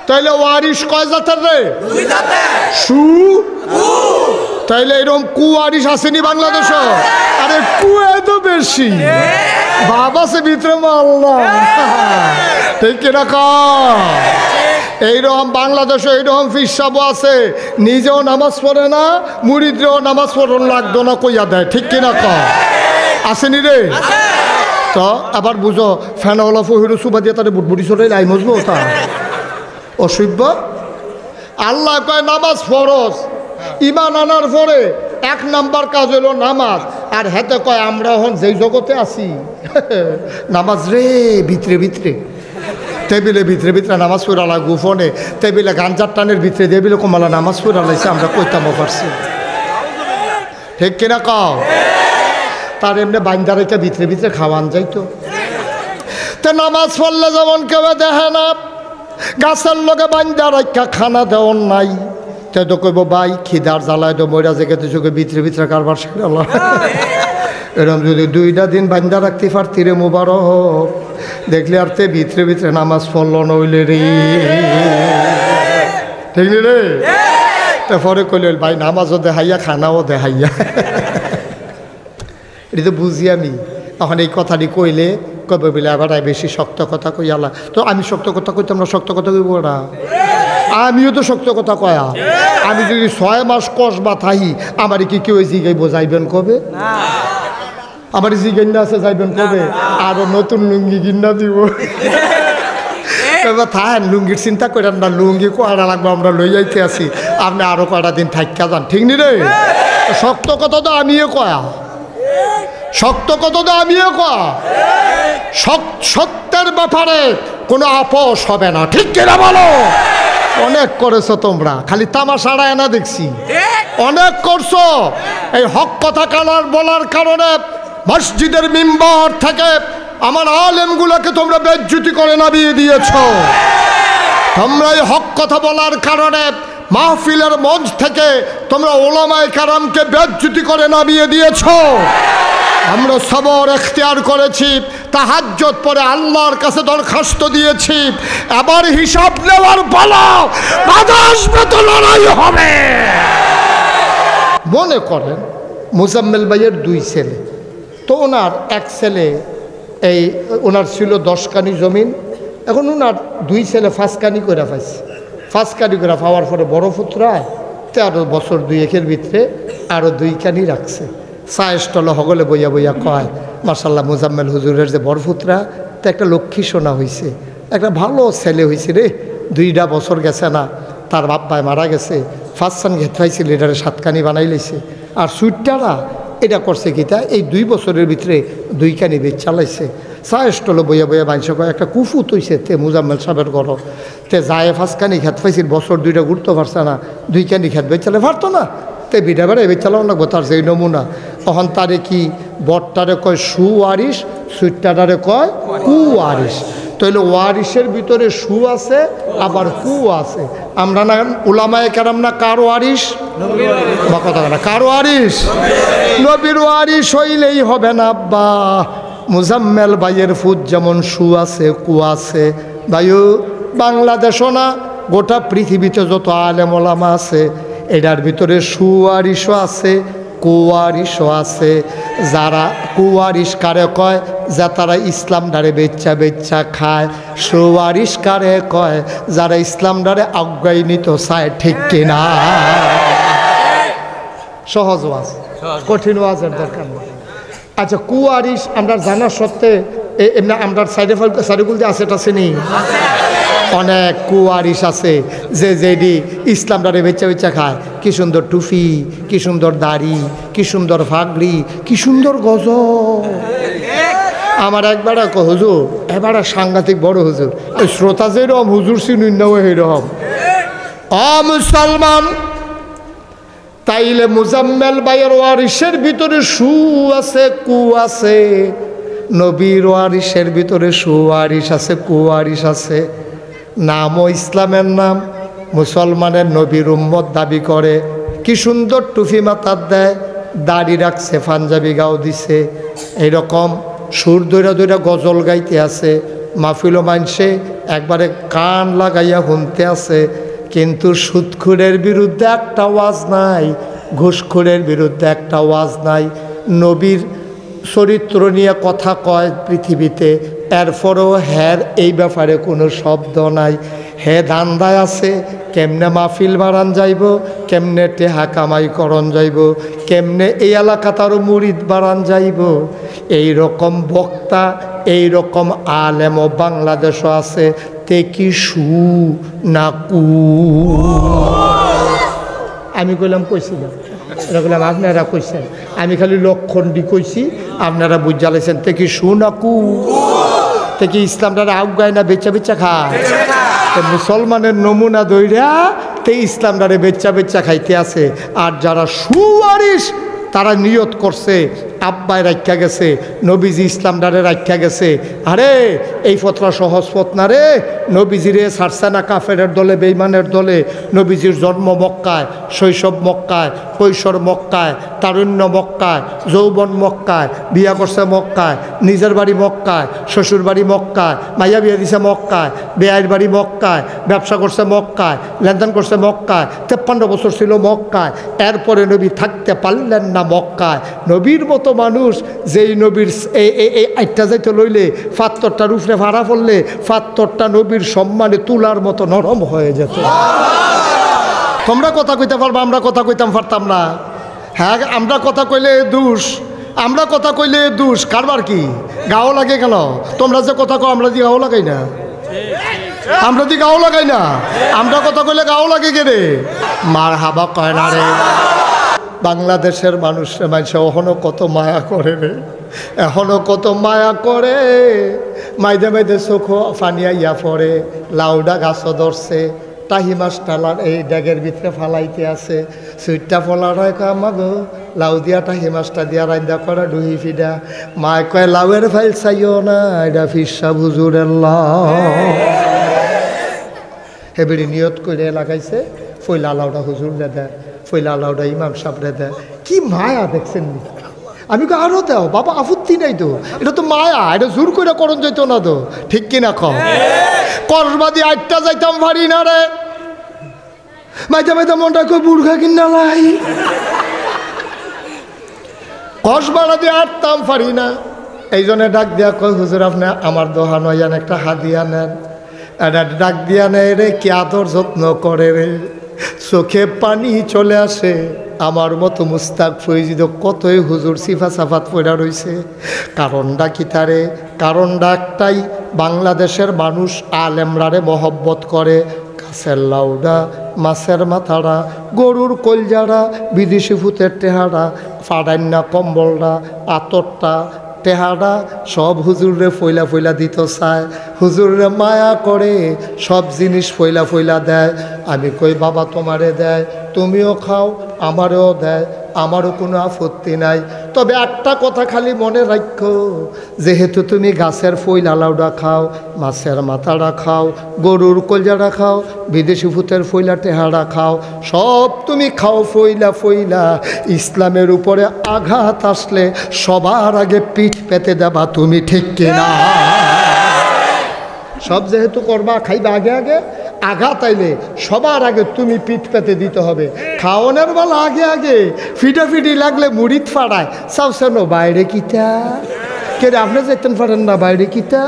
তাইলে ওয়ারিস কয় জাতের রে? সু। তাইলে এরকম কুয়ারিস আসেনি বাংলাদেশ? আরে কুয়া তো বেশি বাবা সে ভিতরে মাল্লা, ঠিক কিরকম? এইরকম বাংলাদেশে এইরকম ফিসাবো আছে, নিজেও নামাজ পড়ে না, মুরিদরেও নামাজ পড়ন লাগতো না কইয়া দেয়, ঠিক কিনা কম? আসেনি রে? তো আবার বুঝো ফ্যানওয়ালা ফহিরু সুবা দিয়ে তাদের বুটবুটি চলে লাই মজবো তা অসভ্য। আল্লাহ কয় নামাজ ফরজ, ইমান আনার পরে 1 নাম্বার কাজ হলো নামাজ। আর হেতে কয় আমরা এখন যেই জগতে আছি নামাজ রে ভিতরে ভিতরে, টেবিলে ভিতরে ভিতরে নামাজ পড়ালা, গোপনে টেবিলে গাঞ্জার টানের ভিতরে টেবিলে কমালা নামাজ পড়ালাইছে, আমরা কইতামও পারছি, ঠিক কিনা কও? তার এমনি বাইন্দারাইটা ভিতরে ভিতরে খাওয়ান যাইতো। তো নামাজ পড়লে যেমন কেউ দেখে না, গাছের লগে বাইন্দা রাখা খানা দেওয়ার নাই, তে তো কইব ভাই খিদার জ্বালায় তো ময়রা জেগেতে চোখে ভিতরে ভিতরে কারবার সেরাল। এরকম যদি 2টা দিন বাইন্দা রাখতে পারতি রে মুবারক, দেখলে আর তে ভিতরে ভিতরে নামাজ পড়ল নইলে রে, ঠিক নি রে? তারপরে কইল ভাই নামাজও দেখাইয়া খানাও দেখাইয়া। এটা তো বুঝি আমি। এখন এই কথাটি কইলে কবে বলে আবার বেশি শক্ত কথা কইয়ালা। তো আমি শক্ত কথা কইতাম না, শক্ত কথা কইব না? আমিও তো শক্ত কথা কয়া। আমি যদি 6 মাস কসবা থাহি, আমার কি কেউ জিগাইব যাইবেন কবে? আমার জিগাইনা আছে যাইবেন কবে? আরো নতুন লুঙ্গি কিনা দিব। থাকেন, লুঙ্গির চিন্তা করেন না, লুঙ্গি কয়টা লাগবে আমরা লই যাইতে আছি, আপনি আরো কয়টা দিন থাইকা যান, ঠিক নি রে? শক্ত কথা তো আমিও কয়া, শক্ত কত দা আমিও কয়া, সত্যের ব্যাপারে কোনো আপোষ হবে না, ঠিক কিনা বলো? অনেক করেছো তোমরা, খালি তামাশাড়া এনা দেখছি, অনেক করছো। এই হক কথা বলার কারণে মসজিদের মিম্বার থেকে আমার আলেমগুলোকে তোমরা বেজ্জতি করে নামিয়ে দিয়েছ। তোমরা এই হক কথা বলার কারণে মাহফিলের মঞ্চ থেকে তোমরা ওলামায়ে কেরামকে বেজ্জতি করে নামিয়ে দিয়েছ। আমরা সবর এখতিয়ার করেছি, তাহাজ্জুদ পড়ে আল্লাহর কাছে দরখাস্ত দিয়েছি, এবার হিসাব নেওয়ার পালা, বাধা আসবে তো লড়াই হবে। মনে করেন মুজাম্মেল ভাইয়ের 2 ছেলে, তো ওনার এক ছেলে এই ওনার ছিল 10 কানি জমিন, এখন ওনার 2 ছেলে 5 কানি করে পাইছে। 5 কানি করে পাওয়ার পরে বড় পুত্রায় 13 বছর 2 ভিতরে আরও 2 কানি রাখছে। সায়েস্টল হগলে বইয়া বইয়া কয়, মাশাল্লাহ মুজাম্মেল হুজুরের যে বড় পুত্রা তো একটা লক্ষ্মী সোনা হয়েছে, একটা ভালো ছেলে হয়েছে রে। 2টা বছর গেছে না, তার বাপ্পায় মারা গেছে, 5 সান ঘেত পাইছিল, এটারে 7 কানি বানাই লাইছে। আর সুইটটারা এটা করছে কিতা, এই 2 বছরের ভিতরে 2 কানি বেচ চালাইছে। সায়েস্টল বইয়া বইয়া বাইশ কয় একটা কুফুত হইছে তে মুজাম্মেল সাহেবের ঘর, তে যায় 5 কানি খেত পাইছিল, বছর 2টা ঘুরতে পারছে না, 2 কানি খেত বেচ চালে পারতো না, তে বিটা বেড়ে বেচ চালাও লাগবো। তার সেই নমুনা তখন তারে কি বটটারে কয় সুওয়ারিশ, সুইটটারে কয় কুওয়ারিশ। তাহলে ওয়ারিশের ভিতরে সু আছে আবার কু আছে। আমরা না উলামায়ে কেরাম না কার ওয়ারিশ, বা কথা না কার ওয়ারিশ, নবীর ওয়ারিশ হইলেই হবে না আব্বা। মুজাম্মেল ভাইয়ের ফুট যেমন সু আছে কু আছে, ভাইও বাংলাদেশও না গোটা পৃথিবীতে যত আলেম ওলামা আছে এটার ভিতরে সুওয়ারিশও আছে কুওয়ারিশও আছে। যারা কুওয়ারিশ কারে কয়, যা তারা ইসলাম ডারে বেচ্চা বেচ্চা খায়। সুওয়ারিশ কারে কয়, যারা ইসলাম ডারে আজ্ঞাই নিত চায়, ঠিক কিনা? সহজ ওয়াজ, কঠিন ওয়াজের দরকার নেই। আচ্ছা কুওয়ারিশ আমরা জানার সত্ত্বে এমনি আমরা সাইডেগুল যে আছে এটা চিনি, অনেক কুওয়ারিশ আছে যে যেডি ইসলাম ডারে বেচা বেচা খায়। কি সুন্দর টুপি, কি সুন্দর দাড়ি, কি সুন্দর ফাগড়ি, কি সুন্দর গজল। আমার একবার হুজুর, এবার সাংঘাতিক বড় হুজুর, ওই শ্রোতা যেরকম হুজুর সিনুন্নাও এইরকম। মুসলমান তাইলে মুজাম্মেল ভাইয়ের ওয়ারিশের ভিতরে সু আছে কু আছে, নবীর ওয়ারিশের ভিতরে সুওয়ারিশ আছে কুওয়ারিশ আছে। নামও ইসলামের নাম, মুসলমানের নবীর উম্মত দাবি করে। কি সুন্দর টুপি মাথার দেয়, দাড়ি রাখছে, পাঞ্জাবি গাও দিছে, এইরকম সুর দৈরা দৈরা গজল গাইতে আছে। মাহফিলও মানছে একবারে কান লাগাইয়া শুনতে আছে, কিন্তু সুদখুরের বিরুদ্ধে একটা ওয়াজ নাই, ঘুষখোরের বিরুদ্ধে একটা ওয়াজ নাই। নবীর চরিত্র নিয়ে কথা কয় পৃথিবীতে, এরপরও হ্যার এই ব্যাপারে কোনো শব্দ নাই। হে ধান্দায় আছে কেমনে মাহফিল বাড়ান যাইব, কেমনে টেহা কামাই করণ যাইব, কেমনে এই এলাকাতারও মুরিদ বাড়ান যাইব। এই রকম বক্তা, এই রকম আলেমও বাংলাদেশও আছে। তে কি সু না কু? আমি কইলাম কইছি না, এটা বললাম আপনারা কইছেন, আমি খালি লক্ষণটি কইছি, আপনারা বুঝালেছেন। তে কি সু না কু? তে কি ইসলামটা আউগায় না বেচা বেচা খায়? মুসলমানের নমুনা দইরা তে ইসলামটারে বেচা বেচা খাইতে আছে। আর যারা সুওয়ারিশ তারা নিয়ত করছে, আব্বায় রাখা গেছে, নবীজি ইসলাম ডারে রাখা গেছে। আরে এই পথটা সহজ পথ না রে, নবীজিরে ছাড়ছে না কাফেরের দলে, বেঈমানের দলে। নবীজির জন্ম মক্কায়, শৈশব মক্কায়, কৈশোর মক্কায়, তারুণ্য মক্কায়, যৌবন মক্কায়, বিয়া করছে মক্কায়, নিজের বাড়ি মক্কায়, শ্বশুর বাড়ি মক্কায়, মাইয়া বিয়া দিছে মক্কায়, বেয়াইর বাড়ি মক্কায়, ব্যবসা করছে মক্কায়, লেনদেন করছে মক্কায়, 53 বছর ছিল মক্কায়। এরপরে নবী থাকতে পারলেন না মক্কায়। নবীর মতো মানুষ যেই নবীর এই আটটা যাইতে লইলে পাত্তরটার উপরে ভাড়া পড়লে পাত্তরটা নবীর সম্মানে তুলার মতো নরম হয়ে যেত। তোমরা কথা কইতে পারবা, আমরা কথা কইতাম পারতাম না। হ্যাঁ আমরা কথা কইলে দোষ, আমরা কথা কইলে দোষ। কারবার কি গাও লাগে কেন? তোমরা যে কথা কও আমরা দি গাও লাগাই না, আমরা দি গাও লাগাই না। আমরা কথা কইলে গাও লাগে কে রে? মার হাবা কয় না রে। বাংলাদেশের মানুষ এখনো কত মায়া করে রে। এখনো কত মায়া করে, মাইদে মাইদে চোখ ফানিয়া ইয়া পড়ে। লাউডা গাছ ধরছে, টাহি মাছ টালার এই ড্যাগের ভিতরে ফালাইতে আছে। সুইটটা ফলার হয় আমাগো, লাউ দিয়া টাহি মাছটা দিয়া রান্দা করা ডুহি ফিডা। মায় কয় লাউয়ের ফাইল চাইও না, এটা ফিরসা হুজুরের লাউ। হেবেড়ি নিয়ত করে লাগাইছে, ফইলা লাউডা হুজুর রে দেয়, ফইলা লাউডা ইমাম সাহেবরে দেয়। কি মায়া দেখছেন নি? আমি কো আরো দাও বাবা, আপত্তি নাই তো, এটা তো মায়া, এটা জোর করে করণ যেত না তো, ঠিক কিনা কও? করবাদি আটটা যাইতাম ভারি না রে, মাইতা মাইতা মনটা কই বুড়ঘা কিনা লাই, কসবাড়া দিয়ে আটতাম পারি না। এই জন্য ডাক দিয়া কই হুজুর আপনি আমার দোহান হইয়ান একটা হাদিয়া নেন। এটা ডাক দিয়া নেয় রে, কি আদর যত্ন করে রে, চোখে পানি চলে আসে। আমার মতো মুস্তাক ফৈজিদ কতই হুজুর সিফা সাফাত পড়া রয়েছে। কারণটা কি তারে? কারণটা একটাই, বাংলাদেশের মানুষ আলেমরারে মহব্বত করে। গাছের লাউডা, মাছের মাথাড়া, গরুর কলজাড়া, বিদেশি ফুতের টেহারা, ফাড়ান্না কম্বলটা, আতরটা, টেহারা সব হুজুরে ফইলা ফইলা দিত চায়। হুজুরে মায়া করে, সব জিনিস ফইলা ফইলা দেয়। আমি কই বাবা তোমারে দেয়, তুমিও খাও, আমারও দেয়, আমারও কোনো আপত্তি নাই। তবে একটা কথা খালি মনে রাখো, যেহেতু তুমি গাছের ফইলা লাউডা খাও, মাছের মাথাটা খাও, গরুর কলজাটা খাও, বিদেশি ভূতের ফইলা টেহারা খাও, সব তুমি খাও ফইলা ফইলা, ইসলামের উপরে আঘাত আসলে সবার আগে পিঠ পেতে দেবা তুমি, ঠিক কিনা? সব যেহেতু করবা, খাইবা আগে আগে, আঘাত আইলে সবার আগে তুমি পিঠ পেতে দিতে হবে। খাওয়ানোর বেলা আগে আগে ফিটাফিটি লাগলে মুড়িত ফাড়ায়, চাও শোনো বাইরে কিতা কে রে, আপনি যেতেন পারেন না বাইরে কিতা,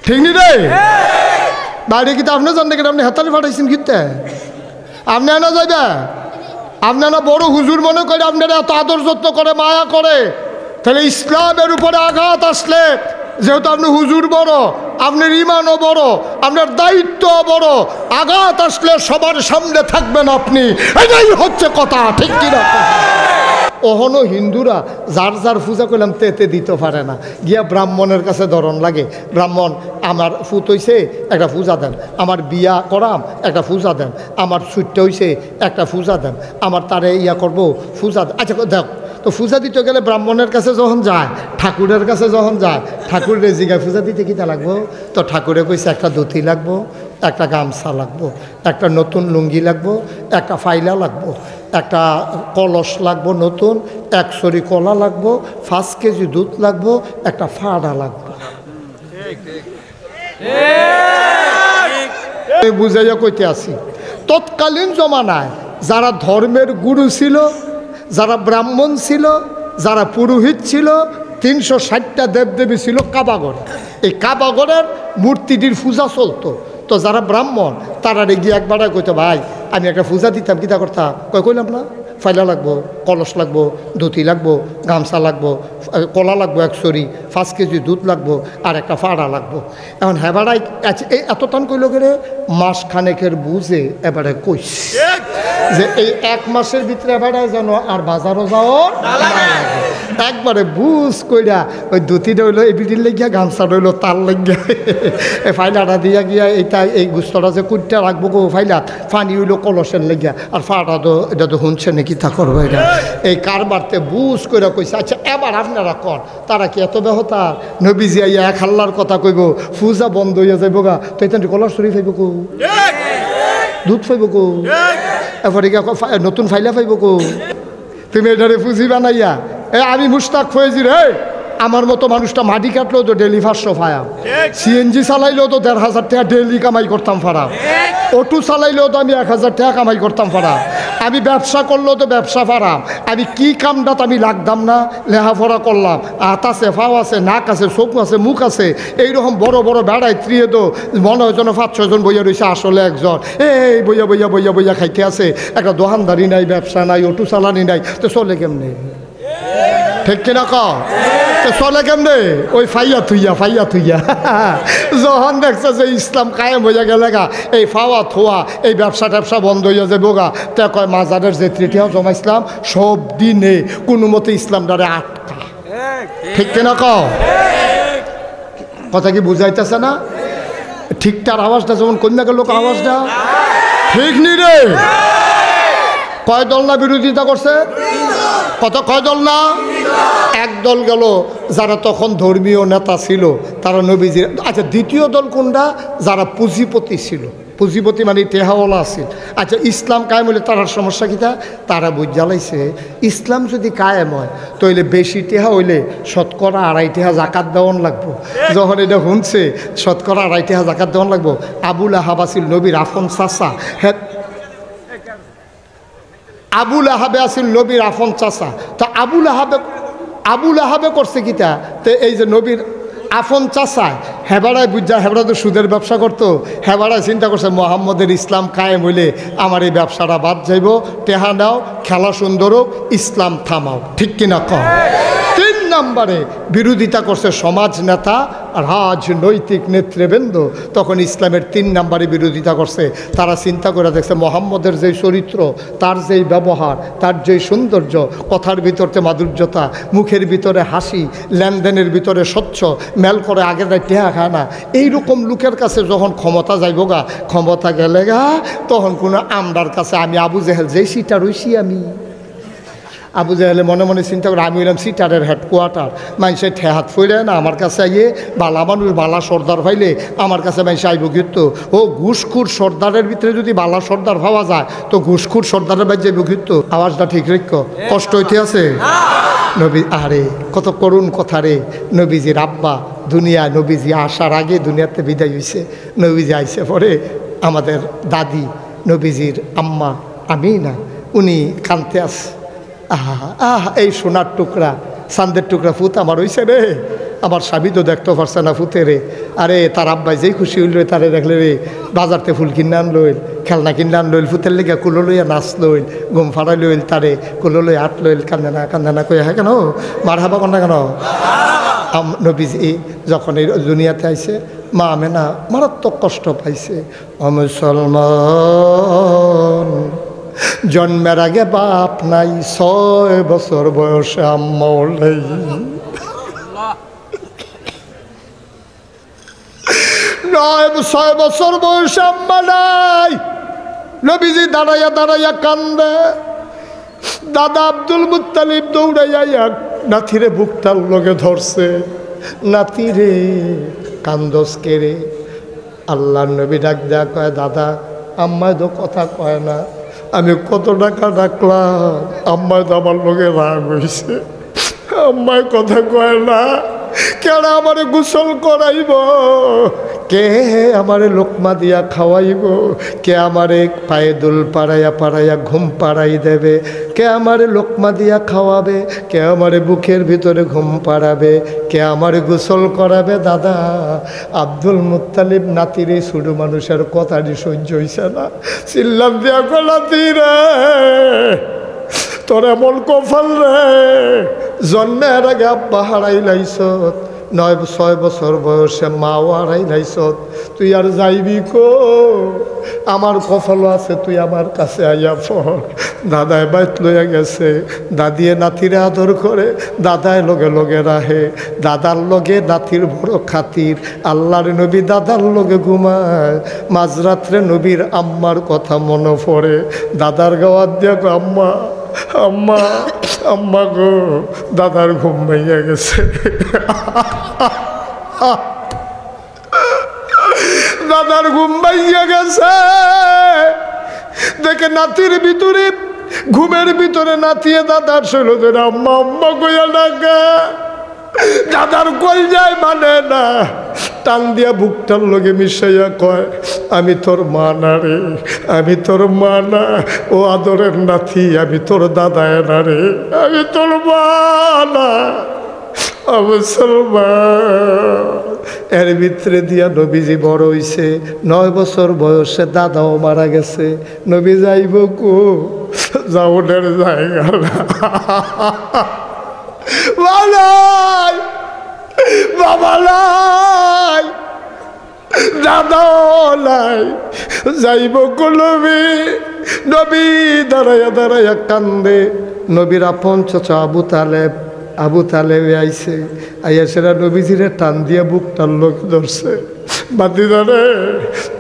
ঠিক নি রে? বাইরে কিতা আপনি জান না, আপনি হাতালে ফাটাইছেন কিতা? আপনি আনা যাইবা, আপনারা বড় হুজুর মনে করে আপনারা এত আদর যত্ন করে, মায়া করে, তাহলে ইসলামের উপরে আঘাত আসলে, যেহেতু আপনি হুজুর বড়, আপনার ইমানও বড়, আপনার দায়িত্ব বড়, আঘাত আসলে সবার সামনে থাকবেন আপনি, এটাই হচ্ছে কথা, ঠিক কিনা? ওহনো হিন্দুরা যার যার পূজা করলাম তেতে দিতে পারে না, গিয়া ব্রাহ্মণের কাছে ধরন লাগে, ব্রাহ্মণ আমার ফুত হইছে একটা পূজা দেন, আমার বিয়া করাম একটা পূজা দেন, আমার ছুটতে হইছে একটা পূজা দেন, আমার তারে ইয়া করবো পূজা দেন। আচ্ছা দেখ, তো পূজা দিতে গেলে ব্রাহ্মণের কাছে যখন যায়, ঠাকুরের কাছে যখন যায়, ঠাকুরের জিগায় পূজা দিতে কিতা লাগবো? তো ঠাকুরে কইছে একটা ধুতি লাগবো, একটা গামছা লাগবো, একটা নতুন লুঙ্গি লাগবো, একটা ফাইলা লাগবো, একটা কলস লাগবো নতুন, 1 সরি কলা লাগবো, 5 কেজি দুধ লাগবো, একটা ফাড়া লাগবো। বুঝাইয়া কইতে আসি, তৎকালীন জমানায় যারা ধর্মের গুরু ছিল, যারা ব্রাহ্মণ ছিল, যারা পুরোহিত ছিল, 360টা দেবদেবী ছিল কাবাগড়ে। এই কাবাগড়ের মূর্তিটির পূজা চলতো। তো যারা ব্রাহ্মণ তারা গিয়ে একবার কইতো, ভাই আমি একটা পূজা দিতাম, কিতা করতাম? কইলাম না, ফাইলা লাগবো, কলস লাগবো, ধুতি লাগবো, গামছা লাগবো, কলা লাগবো 1 সরি, 5 কেজি দুধ লাগবো, আর একটা ফাড়া লাগবো। এখন হেবাড়াই এত টান কইল করে, মাস খানেকের বুঝে এবারে কইস যে এই 1 মাসের ভিতরে এবারে যেন আর বাজারও যাও একবারে বুঝ কইরা, ওই ধুতিটা হইলো এই বিটির লেগিয়া, গামছা রইলো তার লেগিয়া, এই ফাইলাটা দিয়া গিয়া এইটা এই গুস্তটা যে কুটটা রাখবো গো ফাইলাত, পানি হইলো কলসের লেগিয়া, আর ফাটা তো এটা তো শুনছে নাকি তা করবো, এটা এই কারবারতে বুঝ কইরা কইছে। আচ্ছা এবার আপনারা কর, তারা কি এত বেহতার? নবীজি আইয়া 1 আল্লাহর কথা কইব, পূজা বন্ধ হইয়া যাইব গা, তো এটা কলস শরীফ হইব কো, দুধ পাইব কো, এরপরে নতুন ফাইলা পাইব কো? তুমি এটারে পুঁজি বানাইয়া, আমি মুশতাক ফয়েজি রে, আমার মতো মানুষটা মাটি কাটলেও তো ডেলি 500 ফায়াম, সিএনজি চালাইলেও তো 1500 টাকা ডেলি কামাই করতাম ফারা, অটো চালাইলেও তো আমি 1000 টাকা কামাই করতাম ফারা, আমি ব্যবসা করলেও তো ব্যবসা ফারাম, আমি কি কামটাত আমি লাগতাম না, লেহাফড়া করলাম, হাত আছে, ফাও আছে, নাক আছে, চোখ আছে, মুখ আছে, এইরকম বড় বড় বেড়ায় ত্রিয়ে তো মনে হয় যেন 5-6 জন বইয়া রয়েছে, আসলে একজন এই বইয়া বইয়া বইয়া বইয়া খাইতে আছে, একটা দোকানদারি নাই, ব্যবসা নাই, অটো চালানি নাই, তো চলে কেমনে? ঠিক কিনা ক তো চলে কেমনে ওই ফাইয়া থুইয়া যখন দেখছে যে ইসলাম কায়েম হইয়া গেলে গা এই ফাওয়া থোয়া এই ব্যবসা ট্যাবসা বন্ধ হইয়া যাবো গা তা কয় মাজারের যে তৃতীয় জমাইছিলাম সব দিনে কোনো মতে ইসলাম দ্বারা আটকা ঠিক কিনা ক কথা কি বুঝাইতেছে না ঠিকঠাক আওয়াজটা যেমন কন্যা গেল আওয়াজটা ঠিক নি রে কয় দল না বিরোধিতা করছে কয় দল না একদল গেল যারা তখন ধর্মীয় নেতা ছিল তারা নবীজির আচ্ছা দ্বিতীয় দল কোনটা যারা পুঁজিপতি ছিল পুঁজিপতি মানে টেহাওয়ালা আছিল আচ্ছা ইসলাম কায়েম হইলে তার সমস্যা কিটা তারা বুঝালাইছে ইসলাম যদি কায়েম হয় তাহলে বেশি টেহা হইলে শতকরা 2.5 টেহা জাকাত দেওয়ান লাগবো যখন এটা শুনছে শতকরা 2.5 টেহা জাকাত দেওয়ান লাগবো আবুল আহাব আছিল নবীর আফন চাচা হ্যাঁ আবুল আহাবে আছিল নবীর আফন চাচা তা আবুল আহাবে করছে কিটা তো এই যে নবীর আফন চাচায় হেবাড়ায় বুঝা হেবাড়া তো সুদের ব্যবসা করতো হেবাড়ায় চিন্তা করছে মোহাম্মদের ইসলাম কায়েম হইলে আমার এই ব্যবসাটা বাদ যাইব টেহা নাও খেলা সুন্দর হোক ইসলাম থামাও ঠিক কিনা কম 3 নম্বরে বিরোধিতা করছে সমাজ নেতা রাজনৈতিক নেতৃবৃন্দ তখন ইসলামের 3 নম্বরে বিরোধিতা করছে তারা চিন্তা করে দেখছে মোহাম্মদের যেই চরিত্র তার যেই ব্যবহার তার যেই সৌন্দর্য কথার ভিতরে মাধুর্যতা মুখের ভিতরে হাসি লেনদেনের ভিতরে স্বচ্ছ মেল করে আগের টেহা খায় না এইরকম লোকের কাছে যখন ক্ষমতা যাইব গা ক্ষমতা গেলে গা তখন কোনো আমরার কাছে আমি আবু জেহেল যেই সিটা রইছি আমি আবু জাহেলে মনে মনে চিন্তা করে আমি হইলাম সিটারের হেডকোয়ার্টার মানুষের ঠেহাত ফইলে না আমার কাছে আইয়ে বালা মানুষ বালা সর্দার ভাইলে আমার কাছে মানুষ আইব কিন্তু ও ঘুষখুর সর্দারের ভিতরে যদি বালা সর্দার ভাবা যায় তো ঘুষখুর সর্দারের বাইর যাইব কিন্তু আওয়াজটা ঠিক রেখ কষ্ট হইতে আছে নবী আরে কত করুণ কথা রে নবীজির আব্বা দুনিয়া নবীজি আসার আগে দুনিয়াতে বিদায় হয়েছে নবীজি আইসে পরে আমাদের দাদি নবীজির আম্মা আমিনা উনি কানতে আছে এই সোনার টুকরা চান্দের টুকরা ফুত আমার হইছে রে আমার স্বামী তো দেখতে পারছে না ফুতে রে আরে তার আব্বাই যেই খুশি হইল তারে দেখলে রে বাজারতে ফুল কিনে আন লইল খেলনা কিনে আন লইল ফুতের লেগে কুলো লইয়া নাচ লইল ঘুম ফাড়াই লইল তারে কুলো লই আট লইল কান্দে না কই হ্যাঁ কেন মার হাবা কন্যা কেন নবীজি যখন এই দুনিয়াতে আইছে মা আমেনা মারাত্মক কষ্ট পাইছে মুসলমান জন্মের আগে বাপ নাই 6 বছর বয়সে আম্মাও নেই 6 বছর বয়সে আম্মা নাই নবীজি দাঁড়াইয়া কান্দে দাদা আব্দুল মুত্তালিব দৌড়াইয়া নাতিরে বুকটার লগে ধরছে নাতিরে কান্দস কে রে আল্লাহর নবী ডাক দেয়া কয় দাদা আম্মায় তো কথা কয় না আমি কত টাকা ডাকলাম আম্মায় তো আমার লোকে রাগ হয়েছে আম্মায় কথা কয় না কেন আমারে গোসল করাইব কে আমারে লোকমা দিয়া খাওয়াইব কে আমারে পায়ে দুল পাড়াইয়া ঘুম পাড়াই দেবে কে আমারে লোকমা দিয়া খাওয়াবে কে আমারে বুকের ভিতরে ঘুম পাড়াবে কে আমারে গোসল করাবে দাদা আব্দুল মুত্তালিব নাতিরে ছোট মানুষের কথাটি সহ্য হইছে না চিল্লাম দিয়া গলাতি রে তোর এমন কপাল রে জন্মের আগে আব্বা হারাই লাইছত 9-6 বছর বয়সে মাও হারাই লাইছত তুই আর যাইবি কো আমার কপাল আছে তুই আমার কাছে আইয়া পড় দাদায় বাইত লইয়া গেছে দাদিয়ে নাতিরে আদর করে দাদায় লগে লগে রাহে দাদার লগে নাতির বড় খাতির আল্লাহর নবী দাদার লগে ঘুমায় মাঝরাত্রে নবীর আম্মার কথা মনে পড়ে দাদার গাওয়াত দিয়া গো আম্মা আম্মা আম্মা গো দাদার ঘুম ভেঙে গেছে দাদার ঘুম ভেঙে গেছে দেখে নাতির ভিতরে ঘুমের ভিতরে নাতিয়ে দাদার শৈল ধরে আম্মা আম্মা কইয়া ডাকা দাদার কল যায় মানে না টান দিয়া বুকটার লগে মিশাইয়া কয় আমি তোর মা না রে আমি তোর মা না ও আদরের নাতি আমি তোর দাদায় না রে আমি তোর মা না মুসলমান এর ভিতরে দিয়া নবীজি বড় হইছে 9 বছর বয়সে দাদাও মারা গেছে নবী যাইব কো যাওনের জায়গা না বালাই বাবা নাই দাদাও নাই যাইব কলবে নবী দাঁড়াইয়া দাঁড়াইয়া কান্দে নবীর আপন চাচা আবু তালেব আইছে আইয়া সেরা নবীজিরে টান দিয়া বুকটার লোক ধরছে বাতিজা রে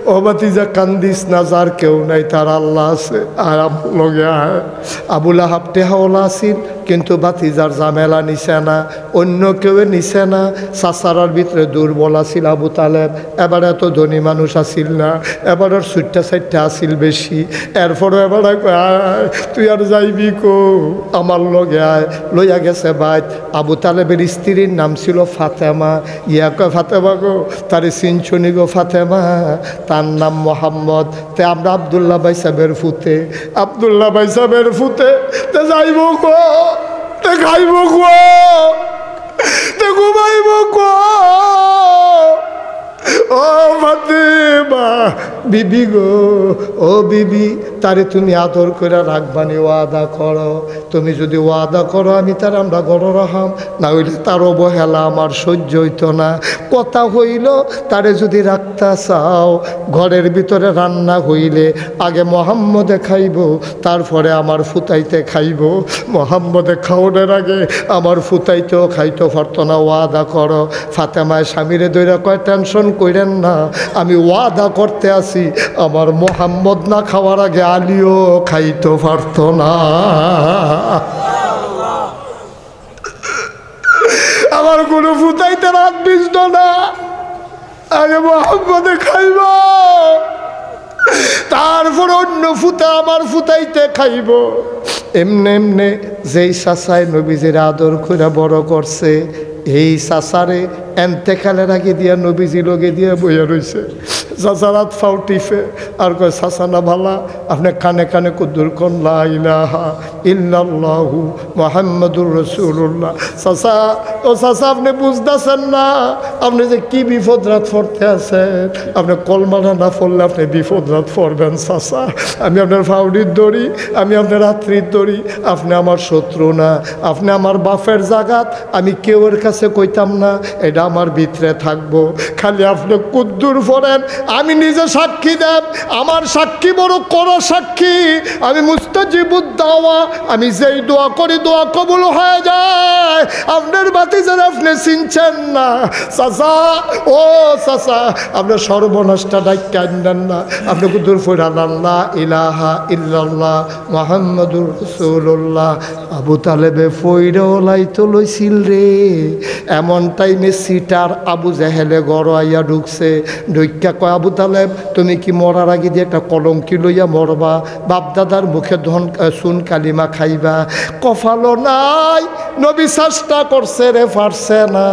ও বাতিজা কান্দিস না যার কেউ নাই তার আল্লাহ আছে আর লগে আয় আবুল আহাব টেহাওয়ালা আসিল কিন্তু বাতিজার জামেলা নিছে না অন্য কেউ নিছে না চাচারার ভিতরে দুর্বল আসিল আবু তালেব এবার এত ধনী মানুষ আসিল না এবার ওর সুট্টা সাইটটা আসিল বেশি এরপরও এবার আয় তুই আর যাইবি কো আমার লগে আয় লইয়া গেছে বাইত আবু তালেবের স্ত্রীর নাম ছিল ফাতেমা ইয়া কয় ফাতেমা গো তার সিনচনি গো ফাতেমা তার নাম মোহাম্মদ তে আমরা আবদুল্লাহ ভাই সাহেবের ফুতে আবদুল্লাহ ভাই সাহেবের ফুতে তে যাইব গো তে খাইব গো তে ঘুমাইব গো ও ফাতেমা বিবি গো ও বিবি তারে তুমি আদর করে রাখবানি ওয়াদা করো তুমি যদি ওয়াদা করো আমি তার আমরা গড় রাখাম না হইলে তার অবহেলা আমার সহ্য হইতো না কথা হইল তারে যদি রাখতে চাও ঘরের ভিতরে রান্না হইলে আগে মোহাম্মদে খাইব তারপরে আমার ফুতাইতে খাইব মোহাম্মদে খাওয়ানোর আগে আমার ফুতাইতেও খাইতে পারতো না ওয়াদা করো ফাতেমায় স্বামীরে দইরা কয় টেনশন কইরেন না আমি ওয়াদা করতে আসি আমার মোহাম্মদ না খাওয়ার আগে আলিও খাইতে পারত না আমার কোনো ফুতাইতে রাত বিজল না আগে মোহাম্মদে খাইব তারপর অন্য ফুতা আমার ফুতাইতে খাইব এমনে এমনে যেই চাচায় নবীজির আদর করে বড় করছে এই চাচারে এন্তেকালের আগে দিয়া নবীজি লগে দিয়া বইয়া রয়েছে চাচারাত ফাউ টিফে আর কয় চাচা না ভালা আপনি কানে কানে কুদ্দুর কন লা ইলাহা ইল্লাল্লাহু মুহাম্মাদুর রাসূলুল্লাহ চাচা ও চাচা আপনি বুঝতেছেন না আপনি যে কি বিপদ রাত পড়তে আছেন আপনি কলমাটা না পড়লে আপনি বিপদ রাত পড়বেন চাচা আমি আপনার ফাউডির দড়ি আমি আপনার রাত্রির দড়ি আপনি আমার শত্রু না আপনি আমার বাপের জাগাত আমি কেউর কাছে কইতাম না এটা আমার ভিতরে থাকবো খালি আপনি কুদ্দুর পড়েন আমি নিজে সাক্ষী দেব আমার সাক্ষী বড় করো সাক্ষী আমি মুস্তাজিবুদ দাওয়া আমি যেই দোয়া করি দোয়া কবুল হয়ে যায় আপনার বাতিজান আপনি চিনছেন না চাচা ও চাচা আপনার সর্বনাশটা ডাক্তার আনবেন না আপনি কুদ্দুর পড়ান লা ইলাহা ইল্লাল্লাহ মুহাম্মাদুর রাসূলুল্লাহ আবু তালেবে ফইরা লাইতো লইছিল রে এমন টাইমে সিটার আবু জাহেলে গড় আইয়া ঢুকছে ঢুকা কয় আবু তালেব তুমি কি মরার আগে দিয়ে একটা কলঙ্কি লইয়া মরবা বাপদাদার মুখে সুন কালিমা খাইবা কফালো নাই নবী চেষ্টা করছে রে পারছে না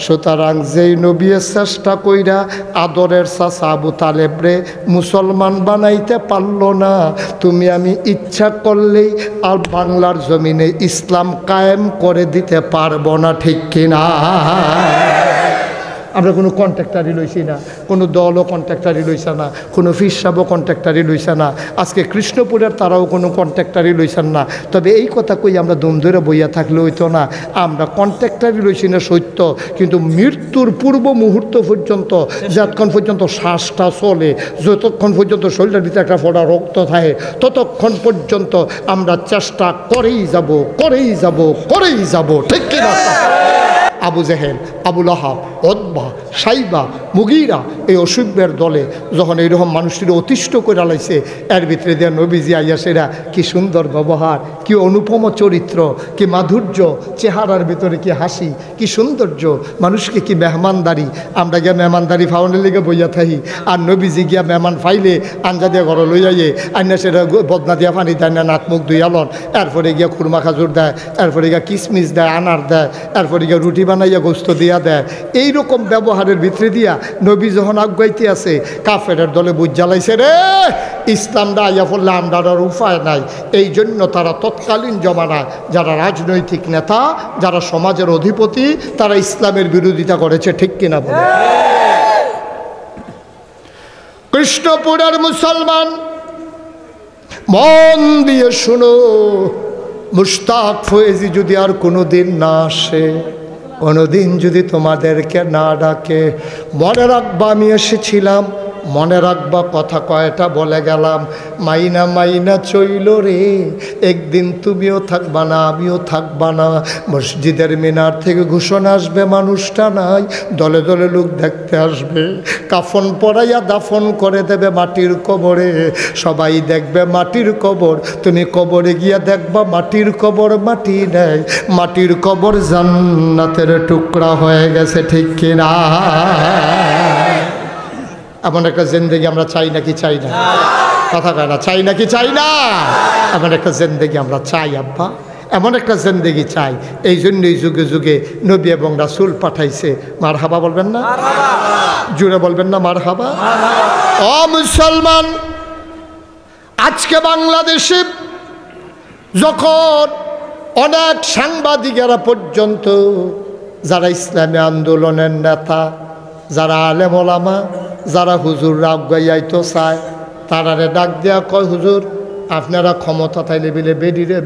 সুতরাং যেই নবী চেষ্টা কইরা আদরের চাচা আবু তালেব রে মুসলমান বানাইতে পারলো না তুমি আমি ইচ্ছা করলেই আর বাংলার জমিনে ইসলাম কায়েম করে দিতে পারবো না ঠিক কিনা আমরা কোনো কন্ট্রাক্টারি লইছি না কোনো দলও কন্ট্রাক্টারি লইছে না কোনো ফিসাবও কন্ট্রাক্টারি লইছে না আজকে কৃষ্ণপুরের তারাও কোনো কন্ট্রাক্টারি লইছেন না তবে এই কথা কই আমরা দম ধরে বইয়া থাকলে হইতো না আমরা কন্ট্রাক্টারি লইছি না সত্য কিন্তু মৃত্যুর পূর্ব মুহূর্ত পর্যন্ত যতক্ষণ পর্যন্ত শ্বাসটা চলে যতক্ষণ পর্যন্ত শরীরের ভিতরে একটা ফোঁটা রক্ত থাকে ততক্ষণ পর্যন্ত আমরা চেষ্টা করেই যাব করেই যাব করেই যাব ঠিক কিনা আবু জেহেল আবুল আহাব উতবা সাইবা মুগীরা এই অসভ্যের দলে যখন এইরকম মানুষটির অতিষ্ঠ করে লাইছে এর ভিতরে দেয়া নবীজি আইয়া সেরা কি সুন্দর ব্যবহার কি অনুপম চরিত্র কি মাধুর্য চেহারার ভিতরে কি হাসি কি সৌন্দর্য মানুষকে কি মেহমানদারি আমরা গিয়া মেহমানদারি ফাউনের লিগে বইয়া থাকি আর নবীজি গিয়া মেহমান ফাইলে আঞ্জা দিয়া ঘর লই যাইয়ে আইনা সেটা বদনা দিয়া পানি দেয় না নাক মুখ দুইয়ালন এরপরে গিয়া খুরমা খাজুর দেয় এরপরে গিয়া কিশমিশ দেয় আনার দেয় এরপরে গিয়া রুটি বানাইয়া গোস্ত দিয়া দেয় এইরকম ব্যবহারের ভিতরে দিয়া নবী যখন আগাইতে আছে কাফেরের দলে বুঝ জ্বালাইছে রে ইসলামটা আইয়া পড়লে আমরা উপায় নাই এই জন্য তারা তৎকালীন জমানায় যারা রাজনৈতিক নেতা যারা সমাজের অধিপতি তারা ইসলামের বিরোধিতা করেছে ঠিক কিনা বলে কৃষ্ণপুরের মুসলমান মন দিয়ে শুনো মুশতাক ফয়েজি যদি আর কোনো দিন না আসে, কোনোদিন যদি তোমাদেরকে না ডাকে, মনে রাখবা আমি এসেছিলাম, মনে রাখবা কথা কয়টা বলে গেলাম। মাইনা মাইনা চইল রে, একদিন তুমিও থাকবা না আমিও থাকবা না। মসজিদের মিনার থেকে ঘোষণা আসবে মানুষটা নাই, দলে দলে লোক দেখতে আসবে, কাফন পরাইয়া দাফন করে দেবে মাটির কবরে। সবাই দেখবে মাটির কবর, তুমি কবরে গিয়া দেখবা মাটির কবর মাটি নেই, মাটির কবর জান্নাতের টুকরা হয়ে গেছে, ঠিক কিনা? এমন একটা জিন্দেগি আমরা চাই নাকি চাই না? কথা কয় না, চাই নাকি চাই না? এমন একটা জিন্দেগি আমরা চাই আব্বা, এমন একটা জিন্দেগি চাই। এই জন্যই যুগে যুগে নবী এবং রাসূল পাঠাইছে। মারহাবা বলবেন না? জুড়ে বলবেন না মারহাবা? ও মুসলমান, আজকে বাংলাদেশে যখন অনেক সাংবাদিকেরা পর্যন্ত, যারা ইসলামী আন্দোলনের নেতা, যারা আলেম ওলামা, যারা হুজুররা আগাইয়াইতো চায়, তারারে ডাক দেয়া কয়, হুজুর আপনারা ক্ষমতা থাইলে বিলে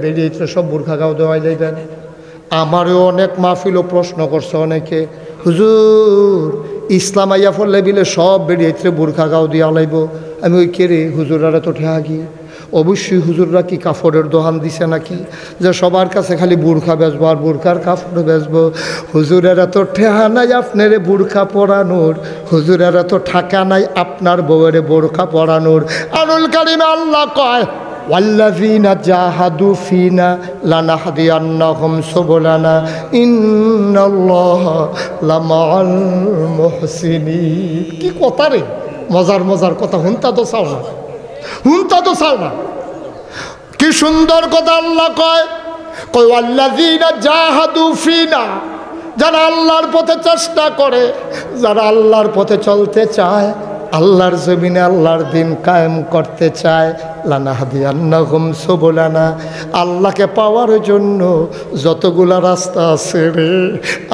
বেরিয়ে সব বুরখা গাও দেওয়াই লাইবেন। আমারও অনেক মাহফিলও প্রশ্ন করছে অনেকে, হুজুর ইসলাম আইয়া ফলে বিলে সব বেরিয়ে বুরখা গাও দিয়া লাইব। আমি ওই কেড়ে হুজুরারা তো ঠেহাগি। অবশ্যই হুজুররা কি কাপড়ের দোকান দিছে নাকি যে সবার কাছে খালি বুরখা বেচবো আর বুরখার কাপড় বেচবো? হুজুরেরা তো ঠেহা নাই আপনারে বুরখা পরানোর, হুজুরেরা তো ঠাকা নাই আপনার বউয়ের বোরখা পরানোর। আনুল কারিমে আল্লাহ কয়, ওয়াল্লাযীনা জাহাদু ফিনা লানাহদিয়ান্নাহুম সুবুলানা ইন্নাল্লাহা লামাআল মুহসিনিন। কি কথা রে, মজার মজার কথা, হুনতা তো চাও না, হুনতা তো চাও না। কি সুন্দর কথা আল্লাহ কয়, কয় ওয়াল্লাযীনা জাহাদু ফিনা, যারা আল্লাহর পথে চেষ্টা করে, যারা আল্লাহর পথে চলতে চায়, আল্লাহর জমিনে আল্লাহর দিন কায়েম করতে চায়, লানাহদিয়ান্নাহুম সুবুলানা, আল্লাহকে পাওয়ার জন্য যতগুলা রাস্তা আছে রে,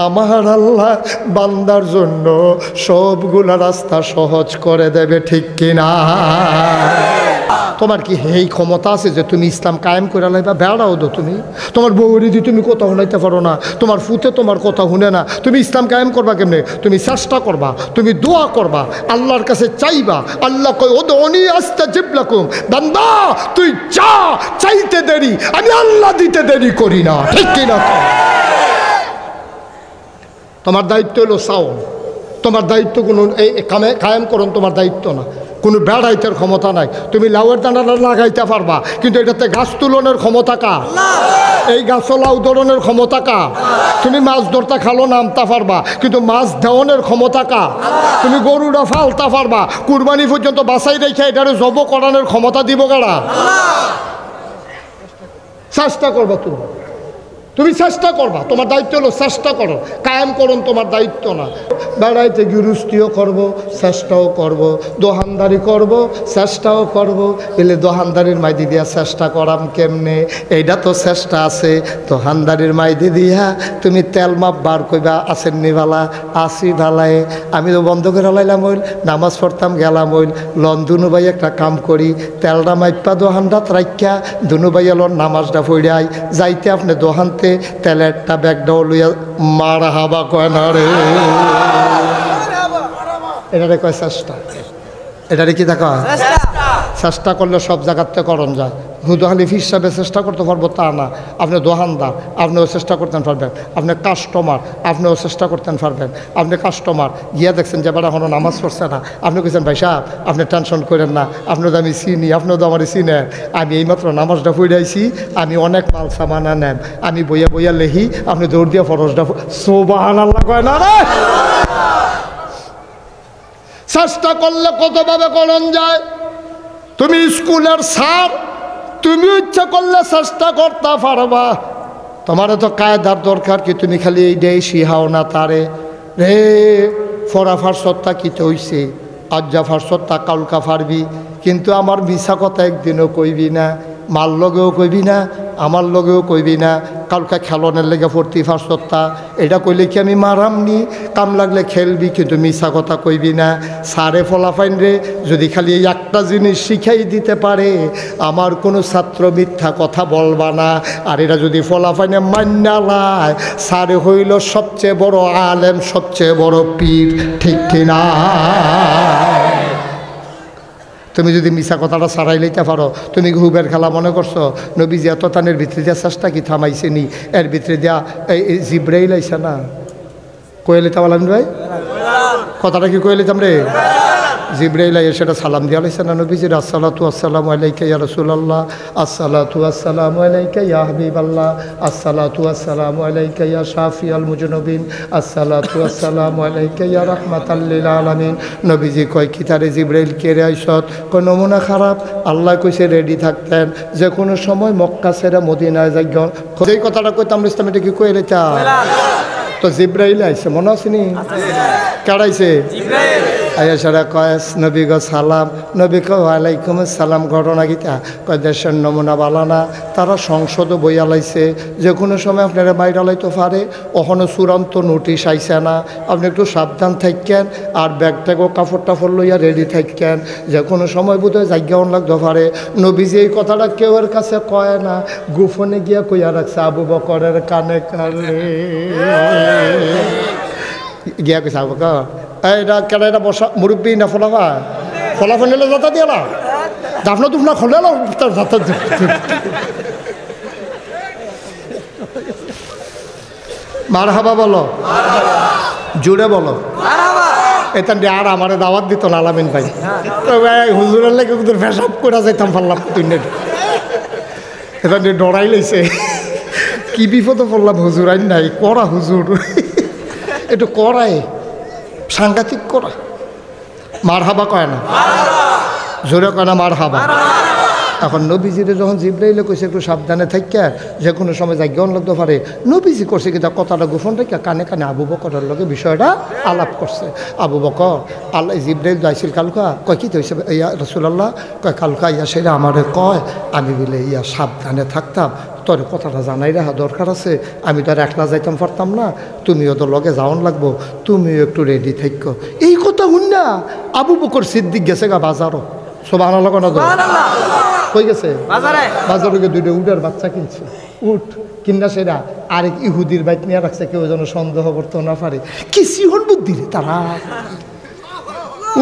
আমার আল্লাহ বান্দার জন্য সবগুলা রাস্তা সহজ করে দেবে, ঠিক কিনা? তোমার কি এই ক্ষমতা আছে যে তুমি ইসলাম কায়েম করে লাইবা? বেড়াও দো তুমি, তোমার বউরি দিয়ে তুমি কথা শুনাইতে পারো না, তোমার ফুতে তোমার কথা শুনে না, তুমি ইসলাম কায়েম করবা কেমনে? তুমি চেষ্টা করবা, তুমি দোয়া করবা, আল্লাহর কাছে চাইবা। আল্লাহ কয় উদউনি আস্তাজিব লাকুম, বান্দা তুই চা, চাইতে দেরি, আমি আল্লাহ দিতে দেরি করি না, ঠিক কিনা? তোমার দায়িত্ব হলো চাও, তোমার দায়িত্ব কোনো এই কায়েম করুন তোমার দায়িত্ব না, কোনো বেড়াইতের ক্ষমতা নাই। তুমি লাউয়ের দানাটা লাগাইতে পারবা, কিন্তু এটাতে গাছ তুলনের ক্ষমতা কা? এই গাছ লাউ ধরনের ক্ষমতা কা? তুমি মাছ ধরতে খালো নামতে পারবা, কিন্তু মাছ দেওয়ানের ক্ষমতা কা? তুমি গরুটা ফালতে পারবা, কুরবানি পর্যন্ত বাছাই রেখে এটারে জব করানোর ক্ষমতা দিব কারা? চেষ্টা করবা তুমি চেষ্টা করবা, তোমার দায়িত্ব হলো চেষ্টা করো, কায়েম করুন তোমার দায়িত্ব না। বেড়াইতে গৃহস্থিও করব, চেষ্টাও করব, দোহানদারি করব, চেষ্টাও করব। এলে দোহানদারির মাইদি দিয়া চেষ্টা করাম কেমনে? এইটা তো চেষ্টা আছে। দোহানদারির মাইদি দিয়া তুমি তেল মাপ বার কইবা, আসেন নিবালা, আসি ভালায়, আমি তো বন্ধ করে লাইলাম, হইল নামাজ পড়তাম গেলাম, হইল লন দুনু ভাই একটা কাম করি, তেলটা মাইপা দোহানটাত রাখা দুনু ভাই লন নামাজটা পড়াই যাইতে আপনি দোহানতে তেলেরটা ব্যাগটাও লইয়া মারহাবা কয় না রে। এটারে কয় চেষ্টা, এটারে কি দেখা? চেষ্টা করলে সব জায়গাতে করণ যায়। হুদুহালি হিসাবে চেষ্টা করতে পারবো তা না। আপনি দোকানদার, আপনিও চেষ্টা করতে পারবেন। আপনি কাস্টমার, আপনিও চেষ্টা করতে পারবেন। আপনি কাস্টমার গিয়া দেখছেন যে বেড়া এখনো নামাজ পড়ছে না, আপনি কেছেন ভাই সাহেব আপনি টেনশন করেন না, আপনিও তো আমি চিনি, আপনিও তো আমার চিনেন, আমি এইমাত্র নামাজটা পড়াইছি, আমি অনেক মাল সামানা নেন, আমি বইয়া বইয়া লেহি, আপনি দৌড় দিয়া ফরজটা সুবহানাল্লাহ কয় না রে। চেষ্টা করলে কতভাবে করণ যায়। তুমি স্কুলের স্যার, তুমি ইচ্ছা করলে চেষ্টা করতে পারবা। তোমার তো কায়দার দরকার কি? তুমি খালি এই ডে শিহাও না তারে রে ফরাফার সত্তা কিতে হইছে, আজ্জাফার সত্তা কালকা ফারবি, কিন্তু আমার মিশা কথা একদিনও কইবি না, মাল লগেও কইবি না, আমার লগেও কইবি না, কালকা খেলনের লেগে ফুর্তি ফাঁসত্তা, এটা কইলে কি আমি মারামনি? কাম লাগলে খেলবি, কিন্তু মিছা কথা কইবি না। সারে ফলাফাইন রে যদি খালি এই একটা জিনিস শিখাই দিতে পারে, আমার কোনো ছাত্র মিথ্যা কথা বলবা না। আর এটা যদি ফলাফাইনে মান্না লায়, সারে হইল সবচেয়ে বড় আলেম, সবচেয়ে বড় পীর, ঠিক কিনা? তুমি যদি মিছা কথাটা সারাই লইতে পারো, তুমি হুবের খেলা মনে করছো? নবীজি এত তানের ভিতরে দিয়া চেষ্টা কি থামাইছে নি? এর ভিতরে দিয়া এই জিব্রাইল আইছে না, কয়ে লিতে বলেন ভাই, কথাটা কি কয়ে লিতাম রে? জিব্রাইল আইয়া সেটা সালাম দিয়া লাইছে না নবীজির, আসসালাতু আসসালামু আলাইকা ইয়া রাসূলুল্লাহ, আসসালাতু আসসালামু আলাইকা ইয়া হাবিবাল্লাহ, আসসালাতু আসসালামু আলাইকা ইয়া শাফিয়াল মুজনুবিন, আসসালাতু আসসালামু আলাইকা ইয়া রাহমাতাল লিল আলামিন। নবীজি কয় কি তারে জিব্রাইল কে রে আইছত? কয় নমুনা খারাপ, আল্লাহ কইছে রেডি থাকতেন, যে কোনো সময় মক্কা ছেড়ে মদিনায় যাই। যেই কথাটা কইতাম ইসলাম, এটা কি কয়ে লেতা? তো জিব্রাইল আইছে, মনে আসেনি? কাড়াইছে আয়া সারা কয় নবী গো সালাম। নবী কয় ওয়ালাইকুম আসসালাম। ঘটনা গীতা কয় দেশের নমুনা বালানা, তারা সংসদও বইয়া লাইছে, যে কোনো সময় আপনারা বাইরে লাইতে পারে, ওখানে চূড়ান্ত নোটিশ আইসে না, আপনি একটু সাবধান থাকেন, আর ব্যাগ ট্যাগও কাপড় টাপড় লইয়া রেডি থাকেন, যে কোনো সময় বোধহয় জায়গাও লাগতে পারে। নবীজি এই কথাটা কেউ এর কাছে কয় না, গোপনে গিয়া কইয়া রাখছে আবু বকরের কানে কানে গিয়া কইছে আবু বকর এইটা কেন, এটা বসা মুরব্বী না ফলাফা, ফলাফা নিলে যাতা দিয়ে না, দাফনা দুফনা খোলে না তার যাতা। মারহাবা বলো, জুড়ে বলো। এটা আর আমারে দাওয়াত দিত না আলামিন ভাই, হুজুরের লেগে কিন্তু ফেসাব করে যাইতাম পারলাম, এটা নিয়ে ডরাই লইছে, কি বিপদে পড়লাম, হুজুর আইন নাই, করা হুজুর একটু করায় সাংঘাতিক করা। মারহাবা কয় না, জোরে কয় না মারহাবা। এখন নবীজিরে যখন জিব্রাইলে কইছে একটু সাবধানে থাকিয়া, যে কোনো সময় জায়গাও লাগতে পারে, নবীজি করছে কিন্তু কথাটা গোপন রেখে কানে কানে আবু বকরের লগে বিষয়টা আলাপ করছে। আবু বকর আল্লাহ জিব্রাইল যাইছিল কালকা, কয় কি হয়েছে ইয়া রাসূলুল্লাহ? কয় কালকা ইয়া সেটা আমারে কয়, আমি বলে ইয়া সাবধানে থাকতাম, তোর কথাটা জানাই রাখা দরকার আছে, আমি তো আর একলা যাইতাম পারতাম না, তুমিও তো লগে যাওয়ান লাগবো, তুমিও একটু রেডি থাকো। এই কথা শুন না আবু বকর সিদ্দিক গেছে গা বাজারও, সুবহানাল্লাহ কোন কই গেছে বাজারে গিয়ে দুইটা উটের বাচ্চা কিনছে, উট কিনা সেরা আরেক ইহুদির বাইক নিয়ে রাখছে, কেউ যেন সন্দেহ করতে না পারে। কি সিহন বুদ্ধি রে তারা,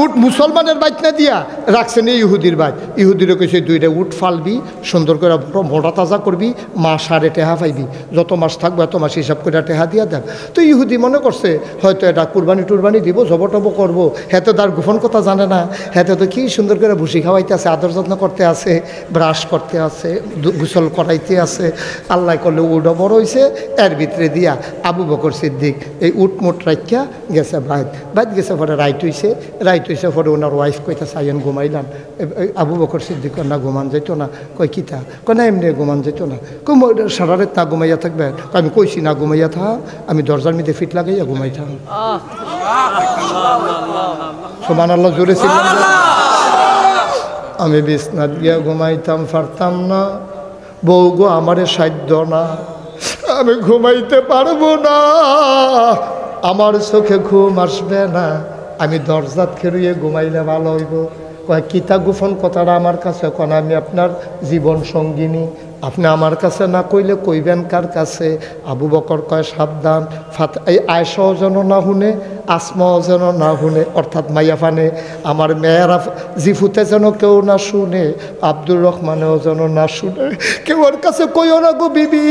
উট মুসলমানের বাইক না দিয়া রাখছেন এই ইহুদির বাইক। ইহুদিরও কইছে দুইটা উট ফালবি, সুন্দর করে মোটা তাজা করবি, মাস সারে টেহা পাইবি, যত মাস থাকবো এত মাস হিসাব করে টেহা দিয়া দেন। তো ইহুদি মনে করছে হয়তো এটা কুরবানি টুরবানি দিব, জব টব করবো, হেতে তার গোপন কথা জানে না, হেতে তো কি সুন্দর করে ভুসি খাওয়াইতে আছে, আদর যত্ন করতে আছে, ব্রাশ করতে আছে, গোসল করাইতে আছে। আল্লাহ করলে উটও বড় হয়েছে, এর ভিতরে দিয়া আবু বকর সিদ্দিক এই উট মুট রাখিয়া গেছে বাইত গেছে, পরে রাইট হইছে, রাইট হইছে পরে ওনার ওয়াইফ কইতা সাইন ঘুমাইলাম। আবু বকর সিদ্দিক না ঘুমান যেত না, কয় কিতা, কয় না এমনি ঘুমান যেত না, কই সারা রাত না ঘুমাইয়া থাকবে, আমি কইছি না ঘুমাইয়া থা, আমি দরজার মধ্যে ফিট লাগাইয়া ঘুমাই থাম। সুবহানাল্লাহ জোরে ছিল, আমি বিছনাত গিয়া ঘুমাইতাম পারতাম না, বউ গো আমারে সাধ্য না, আমি ঘুমাইতে পারবো না, আমার চোখে ঘুম আসবে না, আমি দরজাত খেরুয়ে ঘুমাইলে ভালো হইব। কয় কিতা গোপন কথাটা আমার কাছে, কোন আমি আপনার জীবন সঙ্গিনী, আপনি আমার কাছে না কইলে কইবেন কার কাছে? আবু বকর কয় সাবধান, এই আয়েশাও যেন না শুনে, আসমাও যেন না শুনে, অর্থাৎ মাইয়া ফানে আমার মেয়েরা জিফুতে যেন কেউ না শুনে, আব্দুর রহমানেও যেন না শুনে, কেউ ওর কাছে কইও না গো বিবি।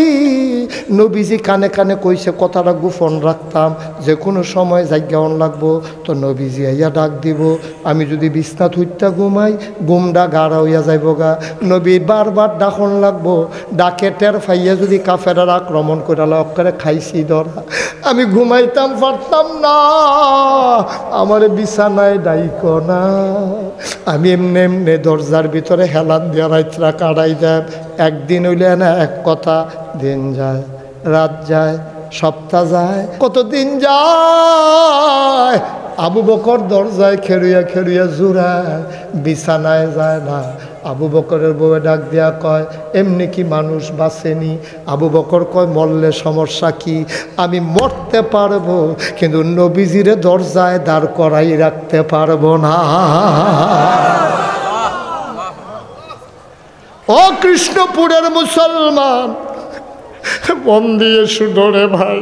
নবীজি কানে কানে কইছে কথাটা গোপন রাখতাম, যে কোনো সময় জায়গাও লাগবো তো নবীজি আইয়া ডাক দিব, আমি যদি বিছনাত হইতা ঘুমাই ঘুমডা গাড়া হইয়া যাইব গা, নবী বারবার ডাকন লাগবো, ডাকে টের ফাইয়া যদি কাফেরার আক্রমণ করে অক্ষরে খাইছি ধরা, আমি ঘুমাইতাম পারতাম না, আমার বিছানায় ডাইক না, আমি এমনি এমনি দরজার ভিতরে হেলান দিয়া রাত্রা কাটাই দেব। একদিন হইলে না এক কথা, দিন যায় রাত যায় সপ্তাহ যায়, কতদিন যায়, আবু বকর দরজায় খেরুয়া খেরুয়া জুড়ায়, বিছানায় যায় না, আবু বকরের বউয়ে ডাক দিয়া কয়, এমনি কি মানুষ বাঁচেনি? আবু বকর কয়, মরলে সমস্যা কি? আমি মরতে পারবো, কিন্তু নবীজিরে দরজায় দাঁড় করাই রাখতে পারবো না। ও কৃষ্ণপুরের মুসলমান, মন দিয়ে শুধরে ভাই,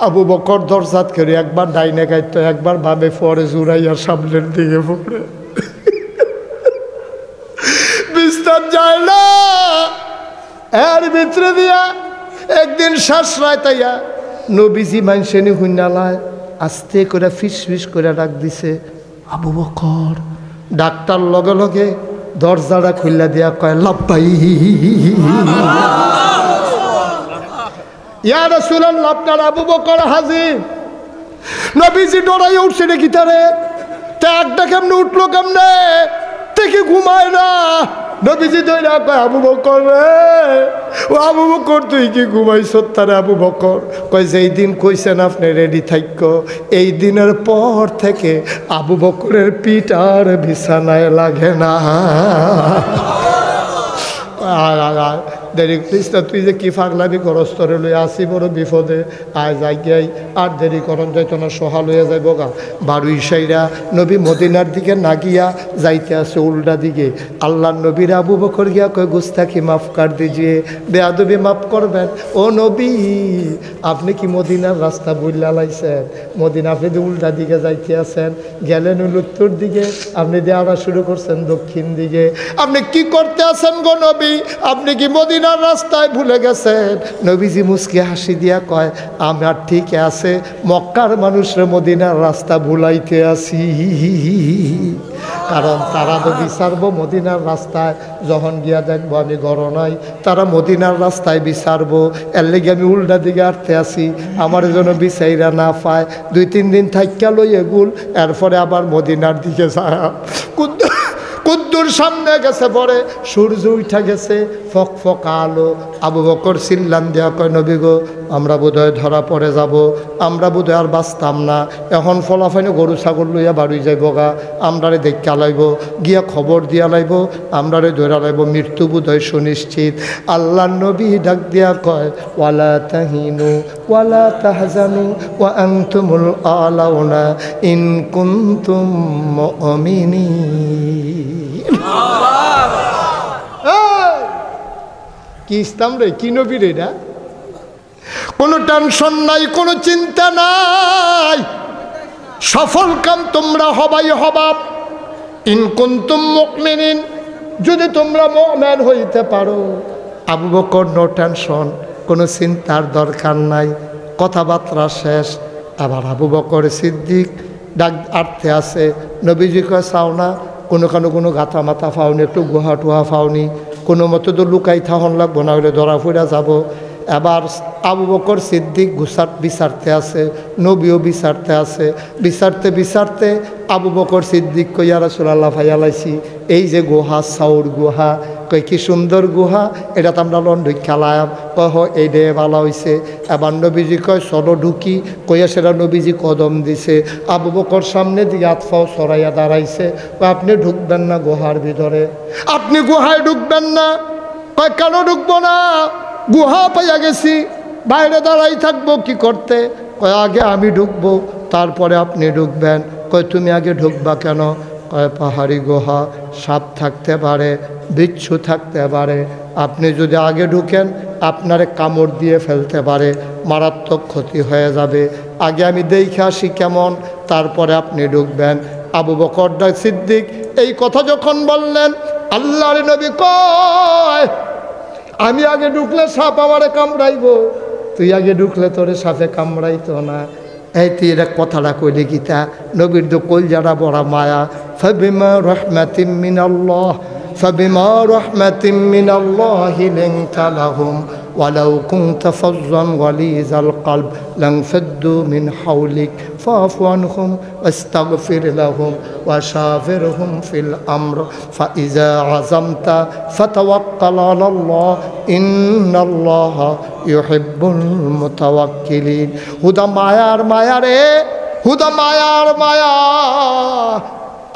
আবু বকর দরজাত করে একবার ডাইনে গাইতো, একবার ভাবে পরে জুড়াইয়া সামনের দিকে পড়ে বিস্তার যায় না। এর ভিতরে দিয়া একদিন শ্বাসরায় তাইয়া নবীজি মাইনসেনি হুইনালায় আস্তে করে ফিস ফিস করে ডাক দিছে, আবু বকর। ডাক্তার লগে লগে দরজাটা খুললা দিয়া কয়, লাব্বাই ইয়া রাসূলুল্লাহ, আপনার আবু বকর হাজির। নবীজি ডরাই উঠছে নাকি তারে? একটা কেমনে উঠলো, কেমনে থেকে ঘুমায় না। নবীজি দইরা কয়, আবু বকর রে, ও আবু বকর তুই কি ঘুমাইছ? তারে আবু বকর কয়, যেই দিন কইছেন আপনি রেডি থাকো, এই দিনের পর থেকে আবু বকরের পিঠ আর বিছানায় লাগে না। দেরি করিস না, তুই যে কি ফাগলামি করস, তোরে লই আসি বড় বিপদে। আয় যাই গিয়াই আর দেরি করন যাইতো না, সোহা লইয়া যাইব গা। বারুই সাইরা নবী মদিনার দিকে না গিয়া যাইতে আছে উল্টা দিকে। আল্লাহ নবীর আবু বকর গিয়া কয়, গুস্তাখি মাফ কর দিজিয়ে, বেয়াদবি মাফ করবেন। ও নবী, আপনি কি মদিনার রাস্তা বুইলা লাইছেন? মদিনা আপনি যে উল্টা দিকে যাইতে আছেন, গেলেন উত্তর দিকে, আপনি দেওয়া শুরু করছেন দক্ষিণ দিকে। আপনি কি করতে আছেন গো নবী? আপনি কি মদিনার রাস্তায় ভুলে গেছেন? নবীজি মুস্কি হাসি দিয়া কয়, আমার ঠিক আছে, মক্কার মানুষরা মদিনার রাস্তা ভুলাইতে আসি। কারণ তারা তো বিচারবো মদিনার রাস্তায়, যখন গিয়া দেখবো আমি ঘর নাই, তারা মদিনার রাস্তায় বিচারবো। এর লেগে আমি উল্টা দিকে আটতে আসি, আমার জন্য বিচাইরা না পায়। 2-3 দিন থাকিয়া লই এগুল, এরপরে আবার মদিনার দিকে যায়। কুদ্দুর সামনে গেছে, পরে সূর্য উঠা গেছে, ফক ফক আলো। আবু বকর চিল্লান দিয়া কয়, নবী গো, আমরা বোধহয় ধরা পড়ে যাব, আমরা বোধহয় আর বাঁচতাম না। এখন ফলাফাইনে গরু ছাগল লইয়া বাড়ি যাইব গা, আমরারে দেখা লাইব, গিয়া খবর দিয়া লাইব, আমরারে ধরা লাইব, মৃত্যু বোধহয় সুনিশ্চিত। আল্লাহ নবী ডাক দিয়া কয়, ওয়ালা তাহিনু ওয়ালা তাহজানু ওয়া আনতুমুল আলাউনা ইন কুনতুম মুমিনিন। কি ইসলাম রে, কি নবী রে এটা? কোনো টেনশন নাই, কোনো চিন্তা নাই, সফল কাম তোমরা হবাই হবা। ইন কুনতুম মুমিনিন, যদি তোমরা মুমিন হইতে পারো। আবু বকর নো টেনশন, কোনো চিন্তার দরকার নাই। কথাবার্তা শেষ। আবার আবু বকর সিদ্দিক ডাক আটতে আছে। নবীজি কয়, চাও না কোনো গাথা মাথা ফাওনি, একটু গুহা টুহা ফাওনি, কোনো মতো তো লুকাই থাহন লাগবো, না হলে ধরা ফুরা যাব। এবার আবু বকর সিদ্দিক বিচারতে আছে, নবীও বিচারতে আছে। বিচারতে আবু বকর সিদ্দিক কই, ইয়া রাসূলুল্লাহ ভাইয়া লাইছি, এই যে গুহা, সাউর গুহা। কই, কি সুন্দর গুহা, এটা তো আমরা লন্ডই খেলাম। কহ, এই ডে ভালো হয়েছে। এবার নবীজি কয়, চলো ঢুকি। কইয়া সেটা নবীজি কদম দিছে। আবু বকর সামনে দিকে আতফাও সরাইয়া দাঁড়াইছে। কয়, আপনি ঢুকবেন না গুহার ভিতরে? আপনি গুহায় ঢুকবেন না? কয়, কেন ঢুকবো না? গুহা পাইয়া গেছি, বাইরে দাঁড়াই থাকবো কি করতে? কয়, আগে আমি ঢুকবো, তারপরে আপনি ঢুকবেন। কয়, তুমি আগে ঢুকবা কেন? কয়, পাহাড়ি গুহা, সাপ থাকতে পারে, বিচ্ছু থাকতে পারে, আপনি যদি আগে ঢুকেন আপনারে কামড় দিয়ে ফেলতে পারে, মারাত্মক ক্ষতি হয়ে যাবে। আগে আমি দেখে আসি কেমন, তারপরে আপনি ঢুকবেন। আবু বকর সিদ্দিক এই কথা যখন বললেন, আল্লাহর নবী কয়, আমি আগে ঢুকলে সাপ আমারে কামড়াইব, তুই আগে ঢুকলে তোরে সাপে কামড়াইতো না। এই তুই এটা কথাটা কইলি গীতা, নবীর তো কলজারা বড় মায়া। ফাবিমা রাহমাতিম মিনাল্লাহ ফাবিমা রাহমাতিম মিনাল্লাহি লিনতা লাহুম ওয়ালাউ কুনতা ফাজ্জান গালিজাল কলব লানফাদ্দু মিন হাওলিক ফাফু আনহুম ওয়াস্তাগফির লাহুম ওয়াশাফিরহুম ফিল আমর ফাইজা আযামতা ফাতাওয়াক্কাল আলাল্লাহ ইন্নাল্লাহা ইউহিব্বুল মুতাওয়াক্কিলিন। হুদা মায়ার মায়া রে, হুদা মায়ার মায়া।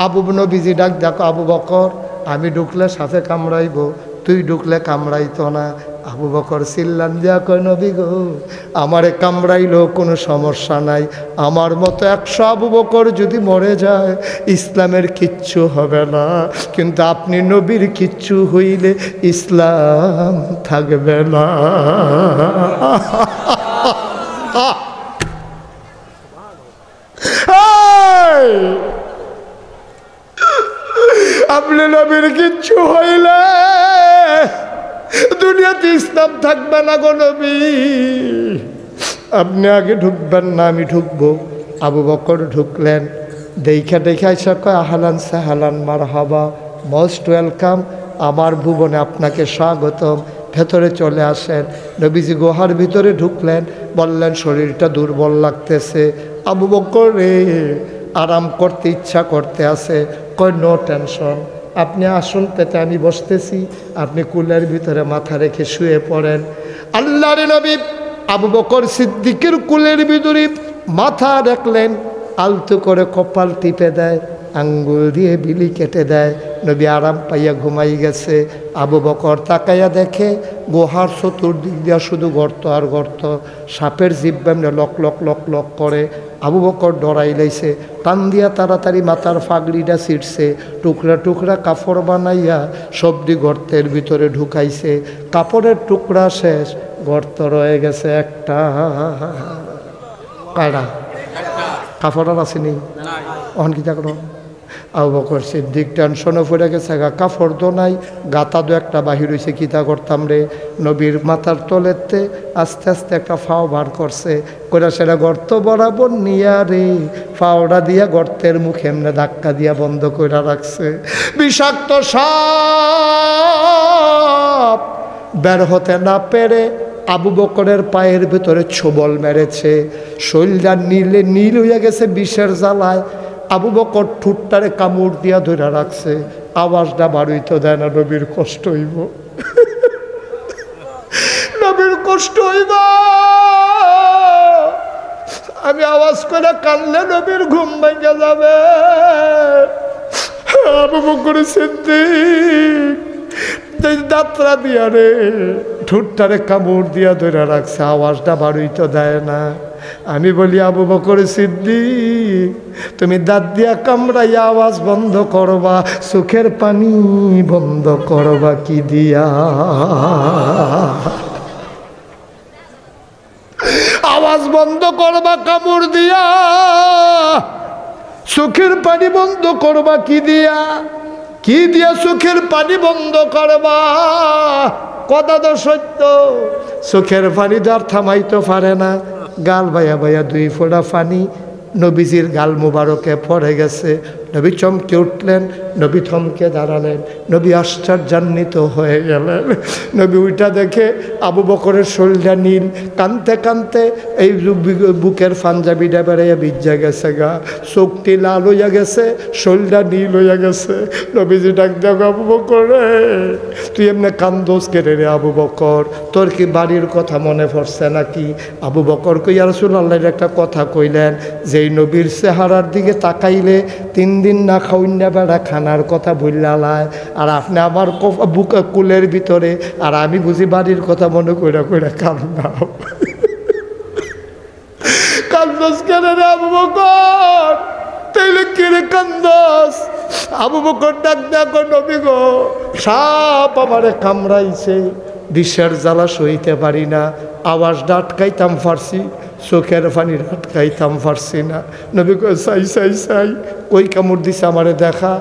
আবু নবীজি ডাক দেখো, আবু বকর আমি ঢুকলে সাথে কামড়াইব, তুই ঢুকলে কামড়াইতো না। আবু বকর চিল্লান দিয়া কয় নবী গো, আমারে কামড়াইলেও কোনো সমস্যা নাই, আমার মতো 100 আবু বকর যদি মরে যায় ইসলামের কিচ্ছু হবে না, কিন্তু আপনি নবীর কিচ্ছু হইলে ইসলাম থাকবে না। আপনি নবীর কিচ্ছু হইলে দুনিয়াতে ইসলাম থাকবে না গো নবী। আপনি আগে ঢুকবেন না, আমি ঢুকবো। আবু বকর ঢুকলেন, দেখা এসে কয় আহলান সাহলান মারহাবা, মোস্ট ওয়েলকাম, আমার ভুবনে আপনাকে স্বাগতম, ভেতরে চলে আসেন। নবীজি গুহার ভিতরে ঢুকলেন, বললেন শরীরটা দুর্বল লাগতেছে। আবু বকর রে আরাম করতে ইচ্ছা করতে আছে। কয় নো টেনশন, আপনি আসন পেতে আমি বসতেছি, আপনি কুলের ভিতরে মাথা রেখে শুয়ে পড়েন। আল্লাহর নবী আবু বকর সিদ্দিকের কুলের ভিতরে মাথা রাখলেন, আলতো করে কপাল টিপে দেয়, আঙ্গুল দিয়ে বিলি কেটে দেয়। নবী আরাম পাইয়া ঘুমাই গেছে। আবু বকর তাকাইয়া দেখে গুহার চতুর্দিক দিয়া শুধু গর্ত আর গর্ত, সাপের জিহ্বা লক লক লক লক করে। আবু বকর ডরাই লাইছে, টান দিয়া তাড়াতাড়ি মাথার ফাগড়িটা ছিঁড়ছে, টুকরা টুকরা কাপড় বানাইয়া সবজি গর্তের ভিতরে ঢুকাইছে। কাপড়ের টুকরা শেষ, গর্ত রয়ে গেছে একটা। কায়রা কাপড় আর আসেনি, অহন কি থাকলো। আবু বকর সিদ্দিক টেনশনে পড়ে গেছে, কাপড় তো নাই, গাতা দু একটা বাহির হয়েছে, কিতা করতাম রে। নবীর মাথার তলেতে আস্তে আস্তে একটা ফাও বার করছে, করে সেটা গর্ত বরাবর নিয়া রে ফাওড়া দিয়া গর্তের মুখে এমনি ধাক্কা দিয়া বন্ধ করে রাখছে। বিষাক্ত সাপ বের হতে না পেরে আবু বকরের পায়ের ভিতরে ছোবল মেরেছে, শরীরটা নীলে নীল হইয়া গেছে বিষের জ্বালায়। আবু বকর ঠুটটারে কামড় দিয়া ধরে রাখছে, আওয়াজটা বাড়িতে দেয় না, নবীর কষ্ট হইব, নবীর কষ্ট হইব। আমি আওয়াজ করে কানলে নবীর ঘুম ভেঙে যাবে। আবু বকর সিদ্দিক যাত্রা দিয়া রে ঠুটটারে কামড় দিয়া ধরে রাখছে, আওয়াজটা বাড়িতে দেয় না। আমি বলি আবু বকর সিদ্দিক, তুমি দাঁত দিয়া কামড়াইয়া আওয়াজ বন্ধ করবা, চোখের পানি বন্ধ করবা কি দিয়া? আওয়াজ বন্ধ করবা কামড় দিয়া, চোখের পানি বন্ধ করবা কি দিয়া? কি দিয়া চোখের পানি বন্ধ করবা? কথা তো সত্য, চোখের পানি তো আর থামাইতে পারে না। গাল বাইয়া বাইয়া 2 ফোঁটা পানি নবীজির গাল মুবারকে পড়ে গেছে। নবী চমকে উঠলেন, নবী থমকে দাঁড়ালেন, নবী আশ্চর্যান্বিত হয়ে গেলেন। নবী উইটা দেখে আবু বকরের শরীরটা নীল, কানতে কানতে এই বুকের পাঞ্জাবিটা বেড়াইয়া ভিজা গেছে, গা চোখটি লাল হইয়া গেছে, শরীরটা নীল হইয়া গেছে। নবীজি ডাক দেখ, আবু বকর রে তুই এমনি কান্দোস কেড়ে রে আবু বকর, তোর কি বাড়ির কথা মনে পড়ছে নাকি? আবু বকর কই ইয়া রাসূলুল্লাহর একটা কথা কইলেন, যেই নবীর চেহারার দিকে তাকাইলে 3 দিন না খাওয়াইনা বেড়া খানার কথা বললালায়, আর আপনি আমার বুকে কুলের ভিতরে, আর আমি বুঝি বাড়ির কথা মনে কইরা কইরা কান্দাও। কান্দোস কেন রে আবু বকর? তাইলে কিরে কান্দোস? আবু বকর ডাক দেখো, নবী গো সাপ আমারে কামড়াইছে, বিষের জ্বালা সইতে পারি না, আওয়াজটা আটকাইতাম পারছি, চোখের পানি আটকাইতাম পারছি না। নবী কই চাই চাই চাই, কই কামড় দিছে আমারে দেখা।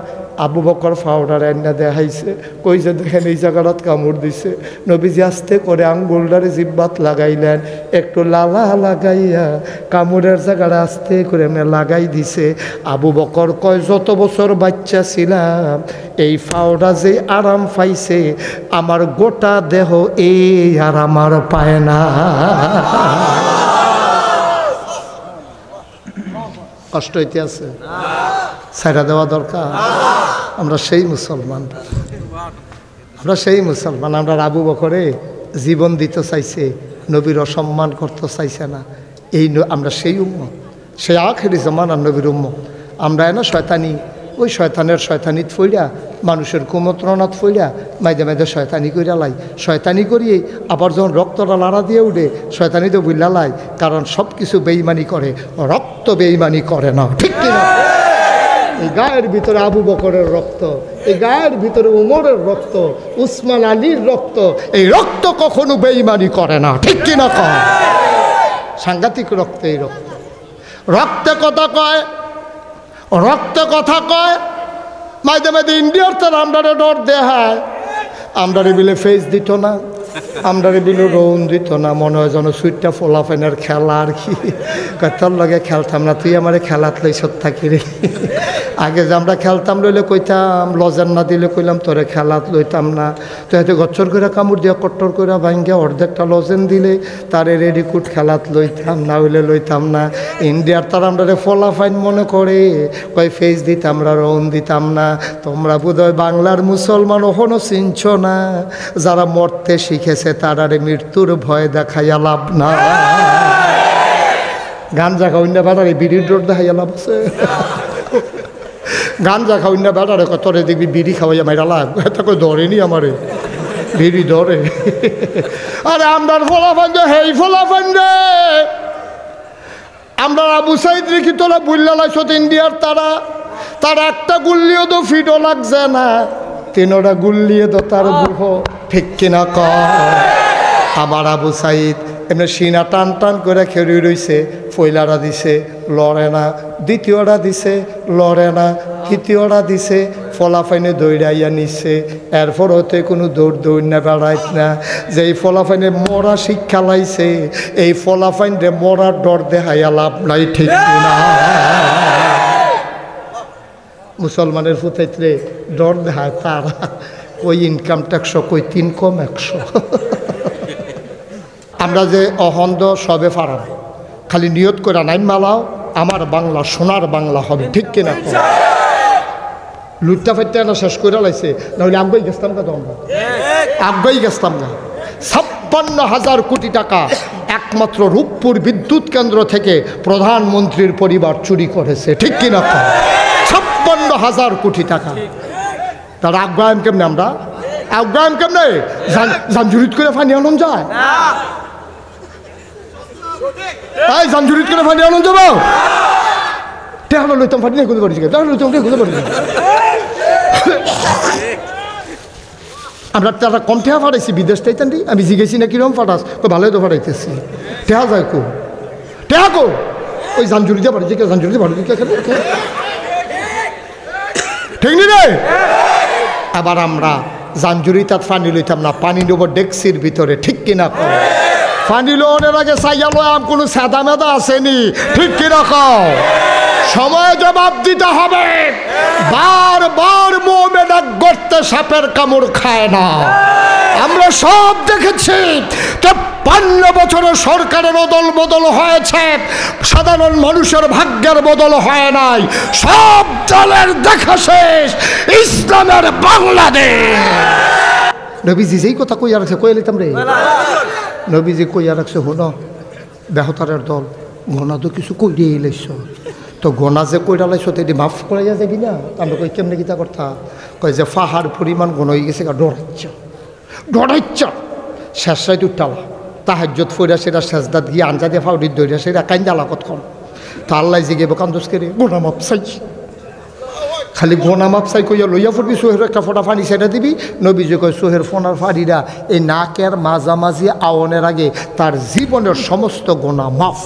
আবু বকর ফাউডার এনে দেখাইছে, কই যে দেখেন এই জায়গাটাত কামড় দিছে। নবীজি আস্তে করে আঙ্গুলটারে জিব্বাত লাগাইলেন, একটু লালা লাগাইয়া কামড়ের জায়গাটা আস্তে করে লাগাই দিছে। আবু বকর কয় যত বছর বাচ্চা ছিলাম এই ফাউডা যে আরাম পাইছে, আমার গোটা দেহ এই আর আমার পায় না। কষ্ট হইতে আছে, ছাইড়া দেওয়া দরকার। আমরা সেই মুসলমান, আমরা সেই মুসলমান। আমরা আবু বকরে জীবন দিতে চাইছে, নবীর অসম্মান করতে চাইছে না। এই আমরা সেই উম্মত, সেই আখেরি জামানার নবীর উম্মত। আমরা না শয়তানি ওই শয়তানের শয়তানিত ফইরা মানুষের কুমন্ত্রণাত ফইরা মাইদে মাইদে শয়তানি কইরা লাই শয়তানি করিয়ে আবার যখন রক্তটা লাড়া দিয়ে উঠে শয়তানি তো বুঝলা লাই কারণ সব কিছু বেইমানি করে রক্ত বেইমানি করে না ঠিক কিনা এই গায়ের ভিতরে আবু বকরের রক্ত এই গায়ের ভিতরে উমরের রক্ত উসমান আলীর রক্ত এই রক্ত কখনো বেইমানি করে না ঠিক কিনা কয় সাংঘাতিক রক্ত এই রক্ত রক্তে কথা কয় রক্তে কথা কয় মাঝে মাঝে ইন্ডিয়ার তার আমরারে ডর দেখায় আমরারে বিলে ফেস দিত না আমরারে বিলে রৌন দিত না মনে হয় যেন সুইটটা ফোলাফেনের খেলা আর কি তোর লগে খেলতাম না তুই আমার খেলাত লই সত থাকি রে আগে যে আমরা খেলতাম লইলে কইতাম লজেন না দিলে কইলাম তোরে খেলাত লইতাম না তো হয়তো গচ্ছর করে কামড় দিয়া কট্টর করে ভাঙ্গিয়া অর্ধেকটা লজেন দিলে তারে রেডিকুট খেলাত লইতাম না হইলে লইতাম না ইন্ডিয়ার তার আমরা ফলাফাইন মনে করে কয় ফেস দিতাম আমরা রৌন দিতাম না তোমরা বোধহয় বাংলার মুসলমান ওখনো চিনছ না যারা মরতে শিখেছে তারারে মৃত্যুর ভয় দেখাইয়া লাভ না গাঞ্জা খাওয়াইনা বেড়ারে বিড়ির ডোর দেখাইয়া লাভ আছে গাঞ্জা খাওয়াইনা বেড়ারে কতরে দেখবি বিড়ি খাওয়াইয়া মাইরা লাভ এটা কই ধরেনি আমারে বিড়ি ধরে আরে আমরার ফলাফান যে হেই ফলাফান রে আমরা আবু সাইদ রেখি তোরা বুল্লা লাগছ ইন্ডিয়ার তারা একটা গুল্লিও তো ফিটও লাগছে না তিনোটা গুল্লিয়ে তো তার বুহ ঠিক কিনা কয় আমার আবু সাইদ এমনি সিনা টান টান করে খেয়ে রইছে ফয়লারা দিছে লড়ে না দ্বিতীয়টা দিছে লড়ে না তৃতীয়টা দিছে ফলাফাইনে দৌড়াইয়া নিচ্ছে এরপর হতে কোনো দৌড় না বেড়াইত না যে এই ফলাফাইনে মরা শিক্ষা লাইছে এই ফলাফাইনে মরার ডর দেখাইয়া লাভ নাই ঠিক কিনা মুসলমানের ফুটাইতে ডর দেখায় তারা ওই ইনকাম ট্যাক্স কই 3 কম 100 আমরা যে অহন্দ সবে ফারাম খালি নিয়ত করে নাই মালাও আমার বাংলা সোনার বাংলা হবে ঠিক কিনা লুটটা ফাইটটা না শেষ করে লাইছে নাহলে আগ্রহী গেছতাম না তোমরা আগ্রহী গেছতাম না 56,000 কোটি টাকা একমাত্র রূপপুর বিদ্যুৎ কেন্দ্র থেকে প্রধানমন্ত্রীর পরিবার চুরি করেছে ঠিক কিনা 56,000 কোটি টাকা তার আগ্রহ কেমনে আমরা আগ্রহ কেমনে জামজুরিত করে ফানি আনন্দ যায় এই জামজুরিত করে ফানি আনন্দ যাবো টেহানো লইতাম ফাটি নেই পারি আমরা তারা কম টেহা ফাটাইছি বিদেশ টাইতান্ডি আমি জিগেছি না কিরম ফাটাস ভালোই তো ফাটাইতেছি টেহা যায় কো টেহা কো ওই জামজুরিতে পারি যে জামজুরিতে পারি ঠিক নি রে আবার আমরা জামজুরি তাত পানি লইতাম না পানি নেব ডেক্সির ভিতরে ঠিক কিনা কো পানি লোনের আগে চাইয়ালো আম কোনো সাদা মেদা আসেনি ঠিক কিনা কো সময় জবাব দিতে হবে বারবার মোমেনা গর্তে সাপের কামড় খায় না আমরা সব দেখেছি 53 বছরে সরকারের অদল বদল হয়েছে সাধারণ মানুষের ভাগ্যের বদল হয় নাই সব দলের দেখা শেষ ইসলামের বাংলাদেশ নবীজি যেই কথা কইয়া রাখছে কইয়া লিতাম রে নবীজি কইয়া রাখছে হনো বেহতারের দল ঘনা তো কিছু কই দিয়ে লাইছ তো গোনা যে কইরা লাইছ তো এটি মাফ করাইয়া যাবি না আমরা কই কেমনে গীতা কথা কয় যে ফাহার পরিমাণ গোনা হয়ে গেছে ডরাইচ্ছা শেষাই উঠালা তাহাজ্জত ফইরা সেটা শেষদাত গিয়ে আঞ্জা দিয়ে ফাউডির দইরা সেটা কাইন্দালা কতক্ষণ তা আল্লাহ জিগে কান্দোস করে গোনা মাপ চাই খালি গোনা মাপ চাই কইয়া লইয়া ফুটবি সোহের একটা ফোঁটা ফানি সেটা দিবি নবীজি কয় সোহের ফোনার ফাড়িরা এই নাকের মাঝামাঝি আওয়ানের আগে তার জীবনের সমস্ত গোনা মাফ